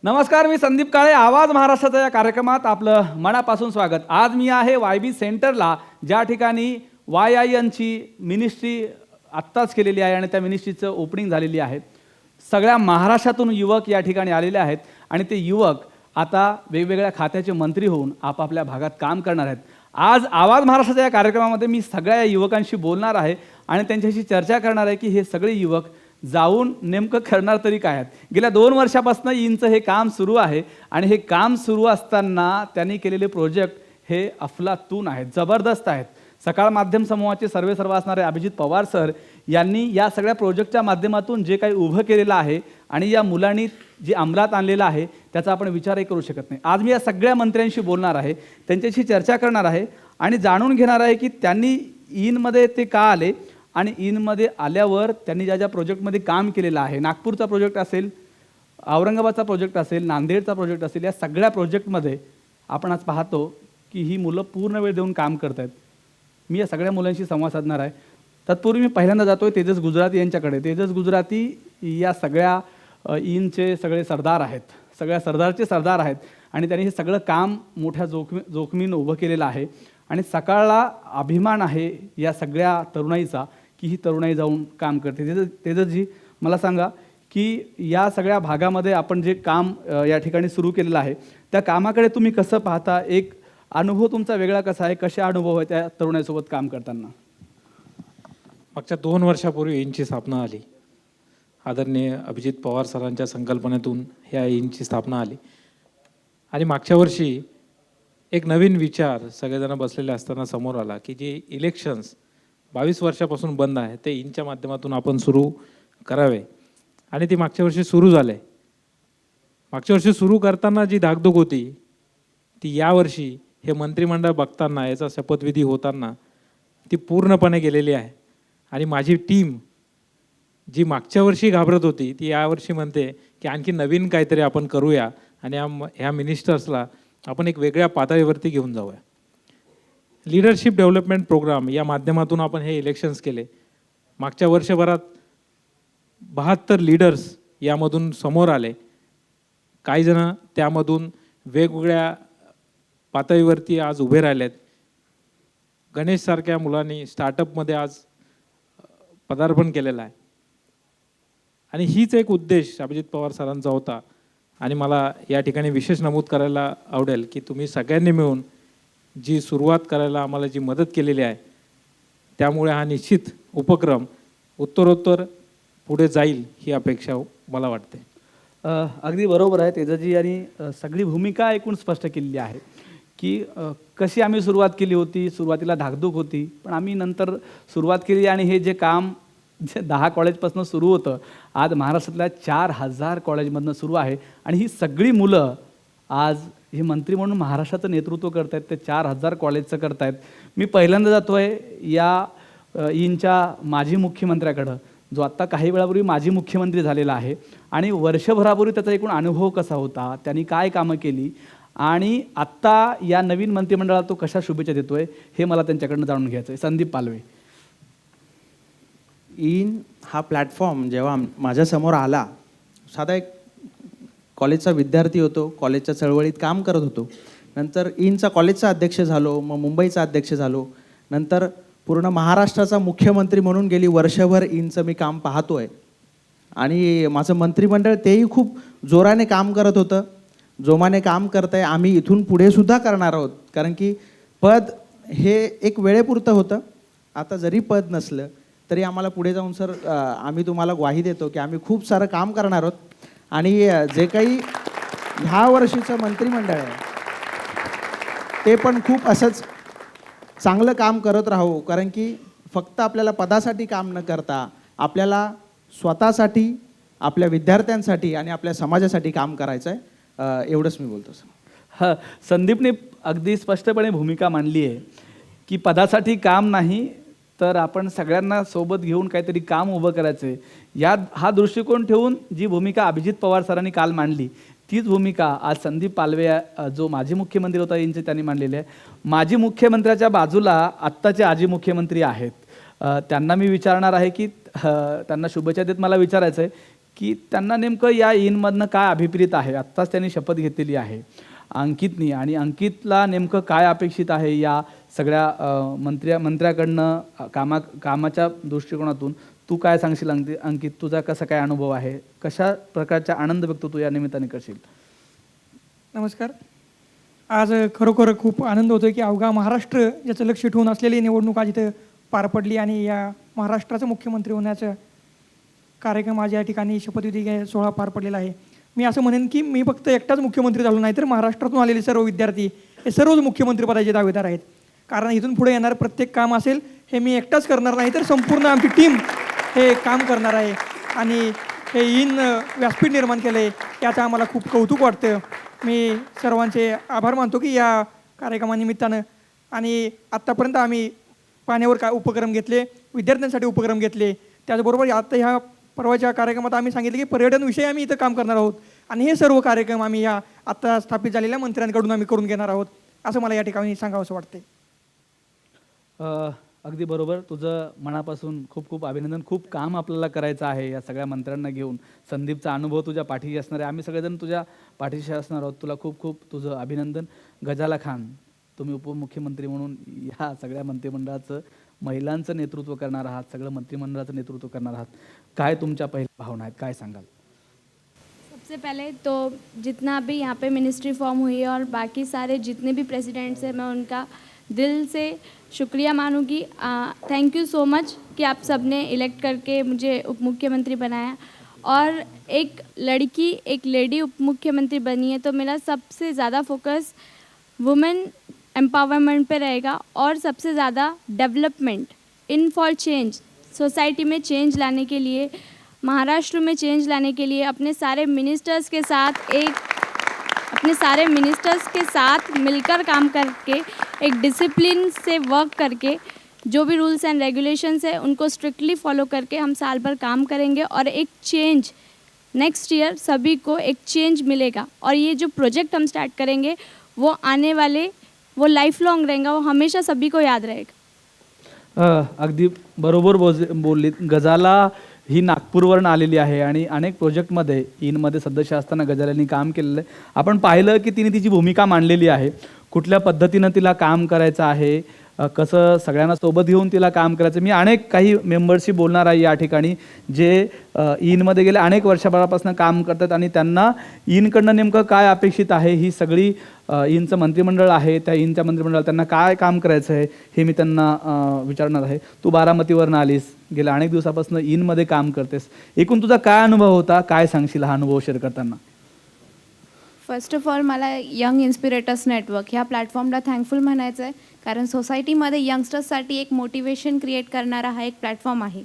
नमस्कार, मी संदीप काळे. आवाज महाराष्ट्राच्या या कार्यक्रमात आपलं मनापासून स्वागत. आज मी आहे YB सेंटरला, ज्या ठिकाणी YINची मिनिस्ट्री आत्ताच केलेली आहे आणि त्या मिनिस्ट्रीचं ओपनिंग झालेली आहे. सगळ्या महाराष्ट्रातून युवक या ठिकाणी आलेले आहेत आणि ते युवक आता वेगवेगळ्या खात्याचे मंत्री होऊन आपापल्या भागात काम करणार आहेत. आज आवाज महाराष्ट्राच्या या कार्यक्रमामध्ये मी सगळ्या युवकांशी बोलणार आहे आणि त्यांच्याशी चर्चा करणार आहे की हे सगळे युवक जाऊन नेमकं करणार तरी काय आहेत. गेल्या 2 वर्षापासून ईनचं हे काम सुरू आहे आणि हे काम सुरू असताना त्यांनी केलेले प्रोजेक्ट हे अफलातून आहेत, जबरदस्त आहेत. सकाळ माध्यम समूहाचे सर्वेसर्वा असणारे अभिजित पवार सर यांनी या सगळ्या प्रोजेक्टच्या माध्यमातून जे काही उभं केलेलं आहे आणि या मुलांनी जे अंमलात आणलेलं आहे त्याचा आपण विचारही करू शकत नाही. आज मी या सगळ्या मंत्र्यांशी बोलणार आहे, त्यांच्याशी चर्चा करणार आहे आणि जाणून घेणार आहे की त्यांनी ईनमध्ये ते का आले आणि ईनमध्ये आल्यावर त्यांनी ज्या ज्या प्रोजेक्टमध्ये काम केलेलं आहे, नागपूरचा प्रोजेक्ट असेल, औरंगाबादचा प्रोजेक्ट असेल, नांदेडचा प्रोजेक्ट असेल, या सगळ्या प्रोजेक्टमध्ये आपण आज पाहतो की ही मुलं पूर्ण वेळ देऊन काम करत आहेत. मी या सगळ्या मुलांशी संवाद साधणार आहे. तत्पूर्वी मी पहिल्यांदा जातोय तेजस गुजराती यांच्याकडे. तेजस गुजराती या सगळ्या ईनचे सगळे सरदार आहेत, सगळ्या सरदारचे सरदार आहेत आणि त्यांनी हे सगळं काम मोठ्या जोखमीनं उभं केलेलं आहे आणि सकाळला अभिमान आहे या सगळ्या तरुणाईचा की ही तरुणाई जाऊन काम करते. तेजसजी, मला सांगा की या सगळ्या भागामध्ये आपण जे काम या ठिकाणी सुरू केलेलं आहे त्या कामाकडे तुम्ही कसं पाहता? एक अनुभव तुमचा वेगळा कसा आहे? कसे अनुभव आहे त्या तरुणाईसोबत काम करताना? मागच्या 2 वर्षापूर्वी ईनची स्थापना आली. आदरणीय अभिजित पवार सरांच्या संकल्पनेतून ह्या ईनची स्थापना आली आणि मागच्या वर्षी एक नवीन विचार सगळेजण बसलेले असताना समोर आला की जे इलेक्शन्स 22 वर्षापासून बंद आहे ते ईनच्या माध्यमातून आपण सुरू करावे आणि ती मागच्या वर्षी सुरू झाले. मागच्या वर्षी सुरू करताना जी धाकधूक होती ती यावर्षी हे मंत्रिमंडळ बघताना, याचा शपथविधी होताना ती पूर्णपणे गेलेली आहे. आणि माझी टीम जी मागच्या वर्षी घाबरत होती ती यावर्षी म्हणते की आणखी नवीन काहीतरी आपण करूया आणि ह्या मिनिस्टर्सला आपण एक वेगळ्या पातळीवरती घेऊन जाऊया. लीडरशिप डेव्हलपमेंट प्रोग्राम या माध्यमातून आपण हे इलेक्शन्स केले. मागच्या वर्षभरात 72 लीडर्स यामधून समोर आले. काही जण त्यामधून वेगवेगळ्या पातळीवरती आज उभे राहिलेत. गणेशसारख्या मुलांनी स्टार्टअपमध्ये आज पदार्पण केलेलं आहे आणि हीच एक उद्देश अभिजित पवार सरांचा होता. आणि मला या ठिकाणी विशेष नमूद करायला आवडेल की तुम्ही सगळ्यांनी मिळून जी सुरुवात करायला आम्हाला जी मदत केलेली आहे त्यामुळे हा निश्चित उपक्रम उत्तरोत्तर पुढे जाईल ही अपेक्षा मला वाटते. अगदी बरोबर आहे तेजसजी, आणि सगळी भूमिका ऐकून स्पष्ट केलेली आहे की कशी आम्ही सुरुवात केली होती. सुरुवातीला धाकधूक होती, पण आम्ही नंतर सुरुवात केली आणि हे जे काम जे 10 कॉलेजपासून सुरू होतं आज महाराष्ट्रातल्या 4000 कॉलेजमधनं सुरू आहे आणि ही सगळी मुलं आज हे मंत्री म्हणून महाराष्ट्राचं नेतृत्व करत आहेत. ते 4000 कॉलेजचं करत आहेत. मी पहिल्यांदा जातो आहे या ईनच्या माजी मुख्यमंत्र्याकडं, जो आत्ता काही वेळापूर्वी माजी मुख्यमंत्री झालेला आहे आणि वर्षभरापूर्वी त्याचा एकूण अनुभव कसा होता, त्यांनी काय कामं केली आणि आत्ता या नवीन मंत्रिमंडळाला तो कशा शुभेच्छा देतोय हे मला त्यांच्याकडनं जाणून घ्यायचं आहे. संदीप पालवे. ईन हा प्लॅटफॉर्म जेव्हा माझ्यासमोर आला, साधा एक कॉलेजचा विद्यार्थी होतो, कॉलेजच्या चळवळीत काम करत होतो. नंतर ईनचा कॉलेजचा अध्यक्ष झालो, मग मुंबईचा अध्यक्ष झालो, नंतर पूर्ण महाराष्ट्राचा मुख्यमंत्री म्हणून गेली वर्षभर ईनचं मी काम पाहतोय आणि माझं मंत्रिमंडळ तेही खूप जोराने काम करत होतं, जोमाने काम करत आहे. आम्ही इथून पुढे सुद्धा करणार आहोत, कारण की पद हे एक वेळेपुरतं होतं. आता जरी पद नसलं तरी आम्हाला पुढे जाऊन सर आम्ही तुम्हाला ग्वाही देतो की आम्ही खूप सारं काम करणार आहोत आणि जे काही ह्या वर्षीचं मंत्रिमंडळ आहे ते पण खूप असंच चांगलं काम करत राहू, कारण की फक्त आपल्याला पदासाठी काम न करता आपल्याला स्वतःसाठी, आपल्या विद्यार्थ्यांसाठी आणि आपल्या समाजासाठी काम करायचं आहे. एवढंच मी बोलतो सर. संदीपने अगदी स्पष्टपणे भूमिका मांडली आहे की पदासाठी काम नाही तर आपण सगळ्यांना सोबत घेऊन काहीतरी काम उभं करायचं आहे. हा दृष्टिकोन ठेवून जी भूमिका अभिजित पवार सरांनी काल मांडली तीच भूमिका आज संदीप पालवे जो माजी मुख्यमंत्री होता यांचे त्यांनी मांडलेली आहे. माजी मुख्यमंत्र्याच्या बाजूला आत्ताचे आजी मुख्यमंत्री आहेत, त्यांना मी विचारणार आहे की त्यांना शुभेच्छा देत मला विचारायचं आहे की त्यांना नेमकं या इनमधनं काय अभिप्रेत आहे. आत्ताच त्यांनी शपथ घेतलेली आहे अंकितनी, आणि अंकितला नेमकं काय अपेक्षित आहे या सगळ्या मंत्र्याकडनं कामाच्या दृष्टिकोनातून. तू काय सांगशील अंकित, तुझा कसा काय अनुभव आहे, कशा प्रकारचा आनंद व्यक्त तू या निमित्ताने करशील? नमस्कार. आज खरोखर खूप आनंद होतो की अवघा महाराष्ट्र याचं लक्ष ठेवून असलेली निवडणूक आज इथं पार पडली आणि या महाराष्ट्राचा मुख्यमंत्री होण्याचा कार्यक्रम आज या ठिकाणी शपथविधी सोहळा पार पडलेला आहे. मी असं म्हणेन की मी फक्त एकटाच मुख्यमंत्री झालो नाही, तर महाराष्ट्रातून आलेले सर्व विद्यार्थी हे सर्वच मुख्यमंत्रीपदाचे दावेदार आहेत. कारण इथून पुढे येणारं प्रत्येक काम असेल हे मी एकटाच करणार नाही, तर संपूर्ण आमची टीम हे काम करणार आहे. आणि हे व्यासपीठ निर्माण केलं आहे याचं आम्हाला खूप कौतुक वाटतं. मी सर्वांचे आभार मानतो की या कार्यक्रमानिमित्तानं. आणि आत्तापर्यंत आम्ही पाण्यावर उपक्रम घेतले, विद्यार्थ्यांसाठी उपक्रम घेतले. त्याचबरोबर आता ह्या परवाच्या कार्यक्रमात आम्ही सांगितले की पर्यटनविषयी आम्ही इथं काम करणार आहोत आणि हे सर्व कार्यक्रम आम्ही ह्या आत्ता स्थापित झालेल्या मंत्र्यांकडून आम्ही करून घेणार आहोत, असं मला या ठिकाणी सांगावं असं वाटते. अगदी बरोबर, तुझं मनापासून खूप खूप अभिनंदन. खूप काम आपल्याला करायचं आहे या सगळ्या मंत्र्यांना घेऊन. संदीपचा अनुभव तुझ्या पाठीशी असणार आहे, आम्ही सगळेजण तुझ्या पाठीशी असणार आहोत. तुला खूप खूप तुझं अभिनंदन. गजाला खान, तुम्ही उपमुख्यमंत्री म्हणून या सगळ्या मंत्रिमंडळाचं, महिलांचं नेतृत्व करणार आहात, सगळं मंत्रिमंडळाचं नेतृत्व करणार आहात. काय तुमच्या पहिल्या भावना आहेत, काय सांगाल? सबसे पहले तो जितना भी यहाँ पे मिनिस्ट्री फॉर्म हुई है और बाकी सारे जितने भी प्रेसिडेंट्स हैं, मैं उनका दिल से शुक्रिया मानूंगी. थैंक यू सो मच कि आप सब ने इलेक्ट करके मुझे उप मुख्यमंत्री बनाया. और एक लड़की, एक लेडी उप मुख्यमंत्री बनी है, तो मेरा सबसे ज़्यादा फोकस वुमेन एम्पावरमेंट पे रहेगा और सबसे ज़्यादा development in for change, society में चेंज लाने के लिए, महाराष्ट्र में चेंज लाने के लिए अपने सारे मिनिस्टर्स के साथ मिलकर काम करके, एक डिसिप्लिन से वर्क करके, जो भी रूल्स एंड रेगुलेशंस है उनको स्ट्रिक्टली फॉलो करके हम साल भर काम करेंगे और एक चेंज नेक्स्ट ईयर सभी को एक चेंज मिलेगा. और ये जो प्रोजेक्ट हम स्टार्ट करेंगे वो आने वाले, वो लाइफ लॉन्ग रहेगा, वो हमेशा सभी को याद रहेगा. अगदी बरोबर बोललीत. गजाला ही नागपूरवरून आलेली आहे आणि अनेक प्रोजेक्टमध्ये इनमध्ये सदस्य असताना गजालांनी काम केलेलं आहे. आपण पाहिलं की तिने तिची भूमिका मांडलेली आहे, कुठल्या पद्धतीनं तिला काम करायचं आहे, कसं सगळ्यांना सोबत घेऊन तिला काम करायचं. मी अनेक काही मेंबर्सशी बोलणार आहे या ठिकाणी जे इनमध्ये गेले अनेक वर्षभरापासून काम करतात आणि त्यांना इनकडनं नेमकं काय अपेक्षित आहे, ही सगळी इनचं मंत्रिमंडळ आहे, त्या इनच्या मंत्रिमंडळाला त्यांना काय काम करायचं आहे हे मी त्यांना विचारणार आहे. तू बारामतीवरून आलीस, गेल्या अनेक दिवसापासून इनमध्ये काम करतेस, एकूण तुझा काय अनुभव होता, काय सांगशील हा अनुभव शेअर करताना? फर्स्ट ऑफ ऑल मला यंग इन्स्पिरेटर्स नेटवर्क ह्या प्लॅटफॉर्मला थँकफुल म्हणायचं आहे, कारण सोसायटीमध्ये यंगस्टर्ससाठी एक मोटिवेशन क्रिएट करणारा हा एक प्लॅटफॉर्म आहे.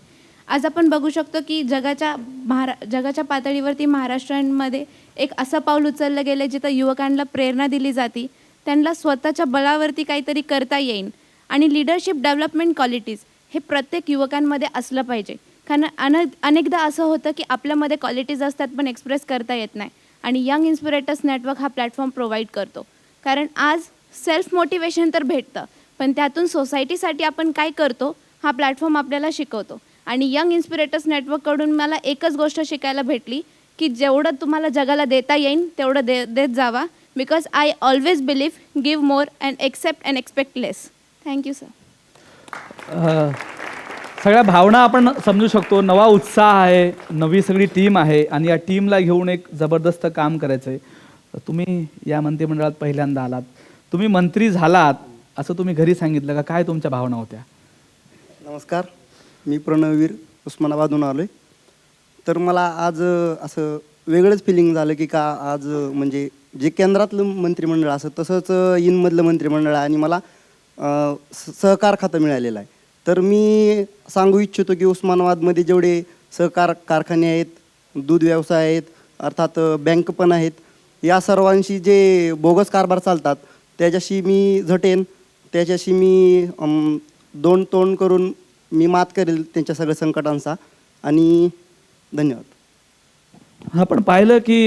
आज आपण बघू शकतो की जगाच्या पातळीवरती महाराष्ट्रामध्ये एक असं पाऊल उचललं गेलं जिथं युवकांना प्रेरणा दिली जाते, त्यांना स्वतःच्या बळावरती काहीतरी करता येईल. आणि लिडरशिप डेव्हलपमेंट क्वालिटीज हे प्रत्येक युवकांमध्ये असलं पाहिजे. कारण अनेकदा असं होतं की आपल्यामध्ये क्वालिटीज असतात पण एक्सप्रेस करता येत नाही, आणि यंग इन्स्पिरेटर्स नेटवर्क हा प्लॅटफॉर्म प्रोव्हाइड करतो. कारण आज सेल्फ मोटिवेशन तर भेटतं, पण त्यातून सोसायटीसाठी आपण काय करतो हा प्लॅटफॉर्म आपल्याला शिकवतो. आणि यंग इन्स्पिरेटर्स नेटवर्ककडून मला एकच गोष्ट शिकायला भेटली की जेवढं तुम्हाला जगाला देता येईल तेवढं देत जावा. Because I always believe give more and accept and expect less. Thank you sir. सगळ्या भावना आपण समजू शकतो. नवा उत्साह आहे, नवी सगळी टीम आहे आणि या टीमला घेऊन एक जबरदस्त काम करायचं आहे. तुम्ही या मंत्रिमंडळात पहिल्यांदा आलात, तुम्ही मंत्री झालात असं तुम्ही घरी सांगितलं का? काय तुमच्या भावना होत्या? नमस्कार, मी प्रणववीर उस्मानाबादहून आलो आहे. तर मला आज असं वेगळंच फिलिंग झालं की का आज म्हणजे जे केंद्रातलं मंत्रिमंडळ असं तसंच इनमधलं मंत्रिमंडळ आणि मला सहकार खातं मिळालेलं आहे. तर मी सांगू इच्छितो की उस्मानाबादमध्ये जेवढे सहकार कारखाने आहेत, दूध व्यवसाय आहेत, अर्थात बँक पण आहेत, या सर्वांशी जे बोगस कारभार चालतात त्याच्याशी मी झटेन, त्याच्याशी मी दोन तोंड करून मी मात करेल त्यांच्या सगळ्या संकटांचा. आणि धन्यवाद. आपण पाहिलं की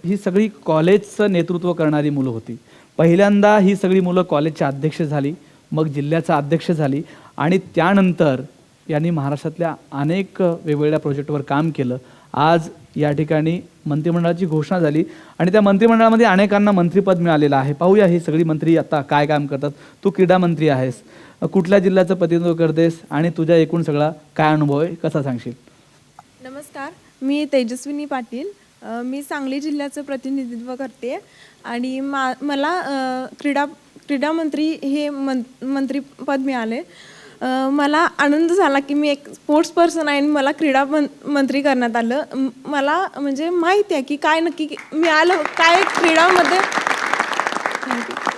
ही सगळी कॉलेजचं नेतृत्व करणारी मुलं होती. पहिल्यांदा ही सगळी मुलं कॉलेजचे अध्यक्ष झाली, मग जिल्ह्याचा अध्यक्ष झाली आणि त्यानंतर यांनी महाराष्ट्रातल्या अनेक वेगवेगळ्या प्रोजेक्टवर काम केलं आज या ठिकाणी मंत्रिमंडळाची घोषणा झाली आणि त्या मंत्रिमंडळामध्ये अनेकांना मंत्रिपद मिळालेलं आहे. पाहूया ही सगळी मंत्री आता काय काम करतात. तू क्रीडा मंत्री आहेस, कुठल्या जिल्ह्याचं प्रतिनिधित्व करतेस आणि तुझ्या एकूण सगळा काय अनुभव आहे, कसा सांगशील? नमस्कार, मी तेजस्विनी पाटील. मी सांगली जिल्ह्याचं प्रतिनिधित्व करते आणि मला क्रीडा मंत्री हे मंत्रीपद मिळाले. मला आनंद झाला की मी एक स्पोर्ट्स पर्सन आहे आणि मला मंत्री करण्यात आलं. मला म्हणजे माहिती आहे की काय नक्की मिळालं, काय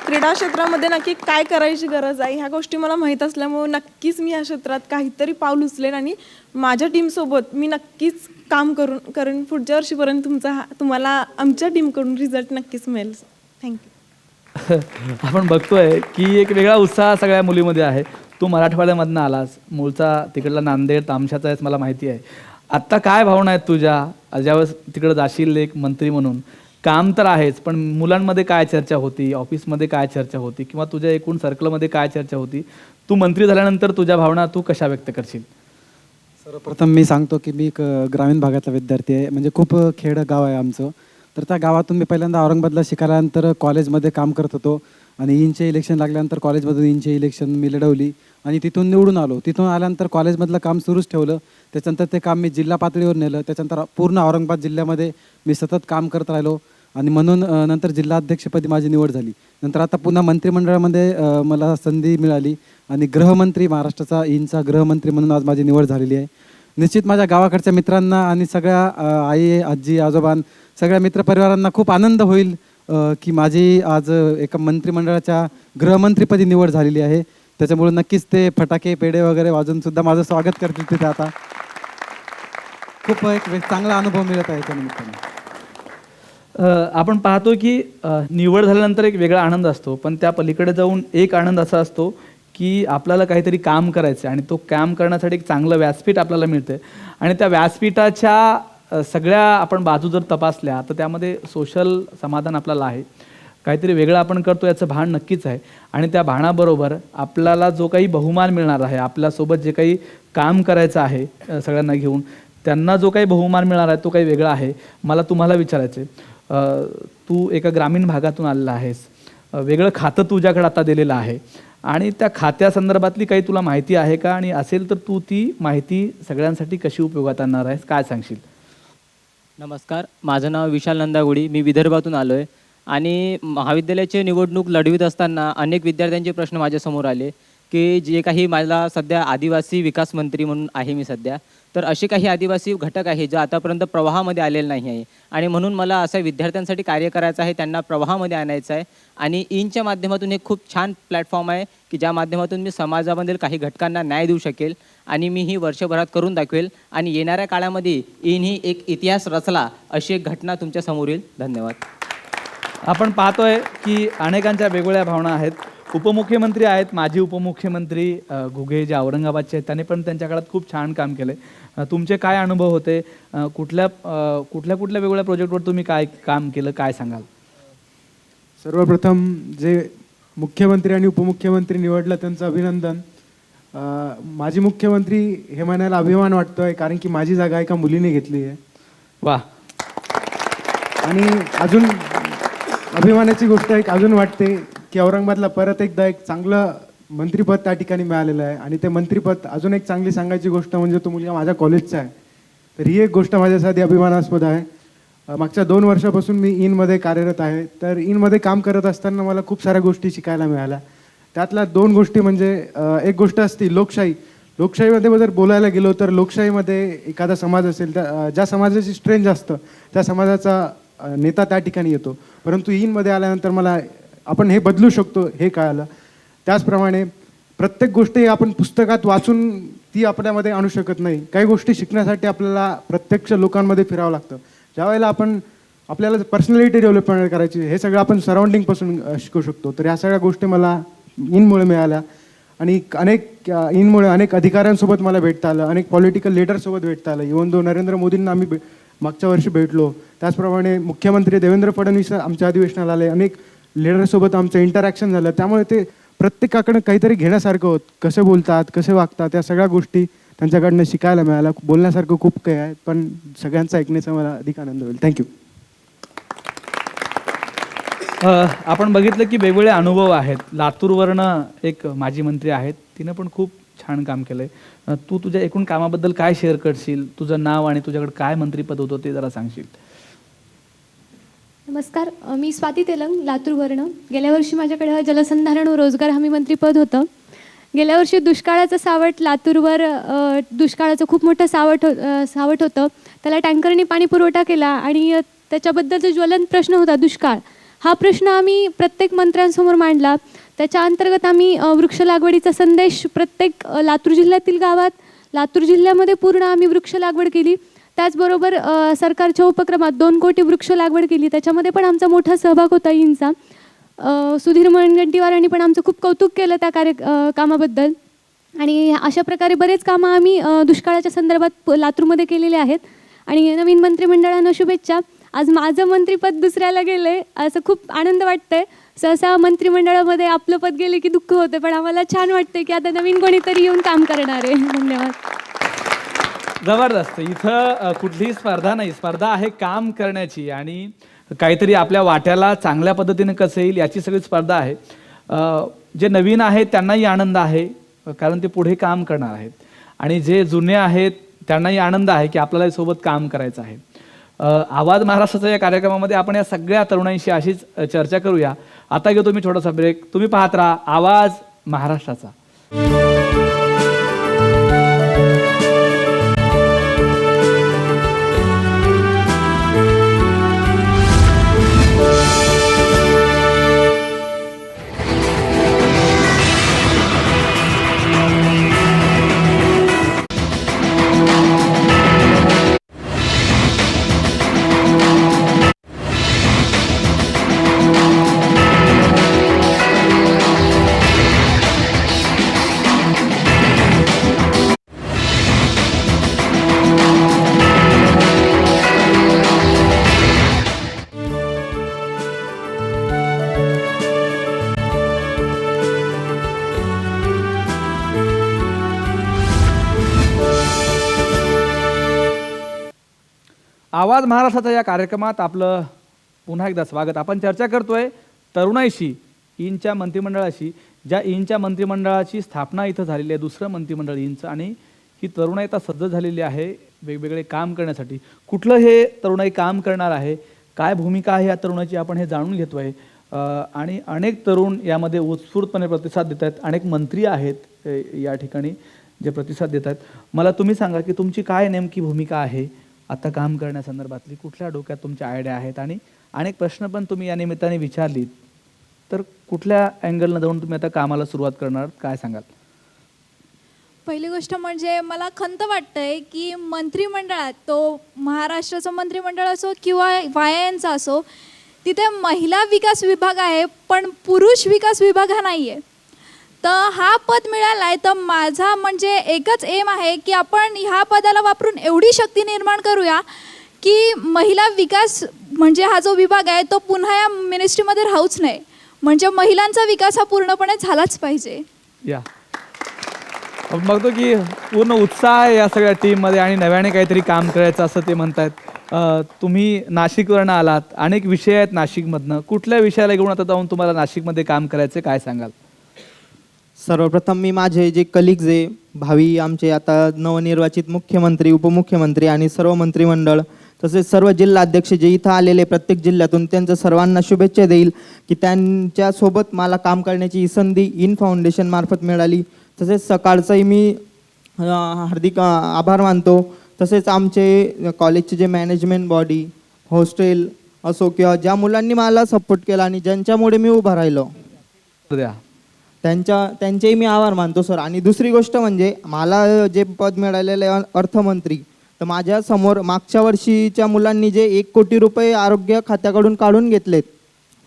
क्रीडा क्षेत्रामध्ये नक्की काय करायची गरज आहे, ह्या गोष्टी मला माहीत असल्यामुळे नक्कीच मी या क्षेत्रात काहीतरी पाऊल उचलेन आणि माझ्या टीमसोबत मी नक्कीच काम करून पुढच्या वर्षीपर्यंत तुम्हाला आमच्या टीमकडून रिझल्ट नक्कीच मिळेल. थँक्यू. आपण बघतोय की एक वेगळा उत्साह सगळ्या मुलीमध्ये आहे. तू मराठवाड्यामधनं आलास, मूळचा तिकडला नांदेड तामशाचा आहेस, मला माहिती आहे. आत्ता काय भावना आहेत तुझ्या ज्यावेळेस तिकडं जाशील एक मंत्री म्हणून? काम तर आहेच, पण मुलांमध्ये काय चर्चा होती, ऑफिसमध्ये काय चर्चा होती, किंवा तुझ्या एकूण सर्कलमध्ये काय चर्चा होती? तू मंत्री झाल्यानंतर तुझ्या भावना तू कशा व्यक्त करशील? सर्वप्रथम मी सांगतो की मी एक ग्रामीण भागातला विद्यार्थी आहे. म्हणजे खूप खेड गाव आहे आमचं. तर त्या गावातून मी पहिल्यांदा औरंगाबादला शिकायल्यानंतर कॉलेजमध्ये काम करत होतो आणि इंचे इलेक्शन लागल्यानंतर कॉलेजमधून इंचे इलेक्शन मी लढवली आणि तिथून निवडून आलो. तिथून आल्यानंतर कॉलेजमधलं काम सुरूच ठेवलं. त्याच्यानंतर ते काम मी जिल्हा पातळीवर नेलं. त्याच्यानंतर पूर्ण औरंगाबाद जिल्ह्यामध्ये मी सतत काम करत राहिलो आणि म्हणून नंतर जिल्हाध्यक्षपदी माझी निवड झाली. नंतर आता पुन्हा मंत्रिमंडळामध्ये मला संधी मिळाली आणि गृहमंत्री, महाराष्ट्राचा इंचा गृहमंत्री म्हणून आज माझी निवड झालेली आहे. निश्चित माझ्या गावाकडच्या मित्रांना आणि सगळ्या आई, आजी, आजोबां, सगळ्या मित्रपरिवारांना खूप आनंद होईल की माझी आज एका मंत्रिमंडळाच्या गृहमंत्रीपदी निवड झालेली आहे. त्याच्यामुळे नक्कीच ते फटाके पेढे वगैरे वाजून सुद्धा माझं स्वागत करतील तिथे. आता खूप एक चांगला अनुभव मिळत आहे त्या निमित्ताने. आपण पाहतो की निवड झाल्यानंतर एक वेगळा आनंद असतो, पण त्या पलीकडे जाऊन एक आनंद असा असतो की आपल्याला काहीतरी काम करायचं आहे आणि तो काम करण्यासाठी एक चांगलं व्यासपीठ आपल्याला मिळतं आणि त्या व्यासपीठाच्या सगळ्या आपण बाजू जर तपासल्या तर त्यामध्ये सोशल समाधान आपल्याला आहे. काहीतरी वेगळं आपण करतो याचं भान नक्कीच आहे आणि त्या भानाबरोबर आपल्याला जो काही बहुमान मिळणार आहे, आपल्यासोबत जे काही काम करायचं आहे सगळ्यांना घेऊन, त्यांना जो काही बहुमान मिळणार आहे तो काही वेगळा आहे. मला तुम्हाला विचारायचं आहे, तू एका ग्रामीण भागातून आलेला आहेस, वेगळं खातं तुझ्याकडे आता दिलेलं आहे आणि त्या खात्यासंदर्भातली काही तुला माहिती आहे का, आणि असेल तर तू ती माहिती सगळ्यांसाठी कशी उपयोगात आणणार आहेस, काय सांगशील? नमस्कार, माझं नाव विशाल नंदागुडी. मी विदर्भातून आलो आहे आणि महाविद्यालयाची निवडणूक लढवित असताना अनेक विद्यार्थ्यांचे प्रश्न माझ्यासमोर आले की जे काही मला सध्या आदिवासी विकास मंत्री म्हणून आहे मी सध्या, तर असे काही आदिवासी घटक आहे जे आतापर्यंत प्रवाहामध्ये आलेले नाही आहे आणि म्हणून मला अशा विद्यार्थ्यांसाठी कार्य करायचं आहे, त्यांना प्रवाहामध्ये आणायचं आहे. आणि इंच्या माध्यमातून एक खूप छान प्लॅटफॉर्म आहे की ज्या माध्यमातून मी समाजामधील काही घटकांना न्याय देऊ शकेल आणि मी ही वर्षभरात करून दाखवेल आणि येणाऱ्या काळामध्ये इन ही एक इतिहास रचला अशी एक घटना तुमच्या समोर येईल. धन्यवाद. आपण पाहतोय की अनेकांच्या वेगवेगळ्या भावना आहेत. उपमुख्यमंत्री आहेत, माजी उपमुख्यमंत्री घुगे जे औरंगाबादचे आहेत, त्यांनी पण त्यांच्या काळात खूप छान काम केलं. तुमचे काय अनुभव होते? कुठल्या वेगवेगळ्या प्रोजेक्टवर तुम्ही काय काम केलं, काय सांगाल? सर्वप्रथम जे मुख्यमंत्री आणि उपमुख्यमंत्री निवडलं त्यांचं अभिनंदन. माजी मुख्यमंत्री हे म्हणायला अभिमान वाटतोय कारण की माझी जागा एका मुलीने घेतली आहे. वा. आणि अजून अभिमानाची गोष्ट एक अजून वाटते की औरंगाबादला परत एकदा एक चांगलं मंत्रिपद त्या ठिकाणी मिळालेलं आहे आणि ते मंत्रिपद अजून एक चांगली सांगायची गोष्ट म्हणजे तो मुलगा माझ्या कॉलेजचा आहे. तर ही एक गोष्ट माझ्यासाठी अभिमानास्पद आहे. मागच्या 2 वर्षापासून मी इनमध्ये कार्यरत आहे. तर इनमध्ये काम करत असताना मला खूप साऱ्या गोष्टी शिकायला मिळाल्या. त्यातल्या 2 गोष्टी म्हणजे एक गोष्ट असते लोकशाही. लोकशाहीमध्ये जर बोलायला गेलो तर लोकशाहीमध्ये एखादा समाज असेल त्या ज्या समाजाची स्ट्रेंथ जास्त त्या समाजाचा नेता त्या ठिकाणी येतो. परंतु इनमध्ये आल्यानंतर मला आपण हे बदलू शकतो हे कळालं. त्याचप्रमाणे प्रत्येक गोष्टी आपण पुस्तकात वाचून ती आपल्यामध्ये आणू शकत नाही. काही गोष्टी शिकण्यासाठी आपल्याला प्रत्यक्ष लोकांमध्ये फिरावं लागतं. ज्यावेळेला आपल्याला पर्सनॅलिटी डेव्हलपमेंट करायची हे सगळं आपण सराउंडिंगपासून शिकू शकतो. तर या सगळ्या गोष्टी मला इनमुळे मिळाल्या आणि इनमुळे अनेक अधिकाऱ्यांसोबत मला भेटता आलं, अनेक पॉलिटिकल लीडरसोबत भेटता आलं. इव्हन दो नरेंद्र मोदींना आम्ही मागच्या वर्षी भेटलो. त्याचप्रमाणे मुख्यमंत्री देवेंद्र फडणवीस आमच्या अधिवेशनाला आले. अनेक लीडरसोबत आमचं इंटरॅक्शन झालं. त्यामुळे ते प्रत्येकाकडे काहीतरी घेण्यासारखं होत. कसे बोलतात, कसे वागतात, या सगळ्या गोष्टी त्यांच्याकडनं शिकायला मिळालं. बोलण्यासारखं खूप काही आहे, पण सगळ्यांचं ऐकण्याचा मला अधिक आनंद होईल. थँक्यू. आपण बघितलं की वेगवेगळे अनुभव आहेत. लातूरवरनं एक माजी मंत्री आहेत, तिनं पण खूप छान काम केलं आहे. तू तुझ्या एकूण कामाबद्दल काय शेअर करशील? तुझं नाव आणि तुझ्याकडे काय मंत्रीपद होतं ते जरा सांगशील. नमस्कार, मी स्वाती तेलंग, लातूरवरनं. गेल्या वर्षी माझ्याकडे जलसंधारण व रोजगार हमी मंत्रीपद होतं. गेल्या वर्षी दुष्काळाचं सावट लातूरवर दुष्काळाचं खूप मोठं सावट होतं. त्याला टँकरने पाणी पुरवठा केला आणि त्याच्याबद्दल जो ज्वलंत प्रश्न होता दुष्काळ, हा प्रश्न आम्ही प्रत्येक मंत्र्यांसमोर मांडला. त्याच्या अंतर्गत आम्ही वृक्ष लागवडीचा संदेश प्रत्येक लातूर जिल्ह्यातील गावात, लातूर जिल्ह्यामध्ये पूर्ण आम्ही वृक्ष लागवड केली. त्याचबरोबर सरकारच्या उपक्रमात 2 कोटी वृक्ष लागवड केली. त्याच्यामध्ये पण आमचा मोठा सहभाग होता ईंचा. सुधीर मुनगंटीवारांनी पण आमचं खूप कौतुक केलं त्या कामाबद्दल. आणि अशा प्रकारे बरेच कामं आम्ही दुष्काळाच्या संदर्भात लातूरमध्ये केलेले आहेत. आणि नवीन मंत्रिमंडळानं शुभेच्छा. आज माझं मंत्रिपद दुसऱ्याला गेलं आहे, असं खूप आनंद वाटतंय. सहसा मंत्रिमंडळामध्ये आपलं पद गेले की दुःख होतं, पण आम्हाला छान वाटतंय की आता नवीन कोणीतरी येऊन काम करणार आहे. धन्यवाद. जबरदस्त. इथं कुठलीही स्पर्धा नाही, स्पर्धा आहे काम करण्याची आणि काहीतरी आपल्या वाट्याला चांगल्या पद्धतीने कसं येईल याची सगळी स्पर्धा आहे. जे नवीन आहेत त्यांनाही आनंद आहे, कारण ते पुढे काम करणार आहेत. आणि जे जुने आहेत त्यांनाही आनंद आहे की आपल्याला सोबत काम करायचं आहे. आवाज महाराष्ट्राच्या या कार्यक्रमामध्ये आपण या सगळ्या तरुणांशी अशीच चर्चा करूया. आता घेतो मी छोटासा ब्रेक. तुम्ही पाहत राहा आवाज महाराष्ट्राचा. आवाज महाराष्ट्राच्या या कार्यक्रमात आपलं पुन्हा एकदा स्वागत. आपण चर्चा करतोय तरुणाईशी, ईंच्या मंत्रिमंडळाशी. ज्या ईंच्या मंत्रिमंडळाची स्थापना इथं झालेली आहे, दुसरं मंत्रिमंडळ ईंचं, आणि ही तरुणाई आता सज्ज झालेली आहे वेगवेगळे काम करण्यासाठी. कुठलं हे तरुणाई काम करणार आहे, काय भूमिका आहे या तरुणाची, आपण हे जाणून घेतोय. आणि अनेक तरुण यामध्ये उत्स्फूर्तपणे प्रतिसाद देत आहेत. अनेक मंत्री आहेत या ठिकाणी जे प्रतिसाद देत आहेत. मला तुम्ही सांगा की तुमची काय नेमकी भूमिका आहे आता काम करण्यासंदर्भातली, कुठल्या डोक्यात तुमच्या आयडिया आहेत, आणि अनेक प्रश्न पण तुम्ही या निमित्ताने विचारलीत, तर कुठल्या अँगलनं जाऊन तुम्ही आता कामाला सुरुवात करणार, काय सांगाल? पहिली गोष्ट म्हणजे मला खंत वाटतंय की मंत्रिमंडळात, तो महाराष्ट्राचं मंत्रिमंडळ असो किंवा वायांचा असो, तिथे महिला विकास विभाग आहे पण पुरुष विकास विभाग हा नाही आहे. तर हा पद मिळाला आहे तर माझा म्हणजे एकच एम आहे की आपण ह्या पदाला वापरून एवढी शक्ती निर्माण करूया की महिला विकास म्हणजे हा जो विभाग आहे तो पुन्हा या मिनिस्ट्रीमध्ये राहूच नाही. म्हणजे महिलांचा विकास हा पूर्णपणे झालाच पाहिजे. या आपण बघतो की पूर्ण उत्साह आहे या सगळ्या टीममध्ये आणि नव्याने काहीतरी काम करायचं असं ते म्हणतात. तुम्ही नाशिकवरनं आलात, अनेक विषय आहेत नाशिकमधनं. कुठल्या विषयाला घेऊन आता जाऊन तुम्हाला नाशिकमध्ये काम करायचं, काय सांगाल? सर्वप्रथम मी माझे जे कलिग्ज आहे, भावी आमचे आता नवनिर्वाचित मुख्यमंत्री, उपमुख्यमंत्री आणि सर्व मंत्रिमंडळ तसेच सर्व जिल्हाध्यक्ष जे इथं आलेले प्रत्येक जिल्ह्यातून, त्यांचं सर्वांना शुभेच्छा देईल की त्यांच्यासोबत मला काम करण्याची ही संधी इन फाउंडेशन मार्फत मिळाली. तसेच सकाळचंही मी हार्दिक आभार मानतो. तसेच आमचे कॉलेजचे जे मॅनेजमेंट बॉडी, हॉस्टेल असो किंवा ज्या मुलांनी मला सपोर्ट केला आणि ज्यांच्यामुळे मी उभा राहिलो, त्यांचेही मी आभार मानतो सर. आणि दुसरी गोष्ट म्हणजे मला जे पद मिळालेलं आहे अर्थमंत्री, तर माझ्या समोर मागच्या वर्षीच्या मुलांनी जे 1 कोटी रुपये आरोग्य खात्याकडून काढून घेतलेत,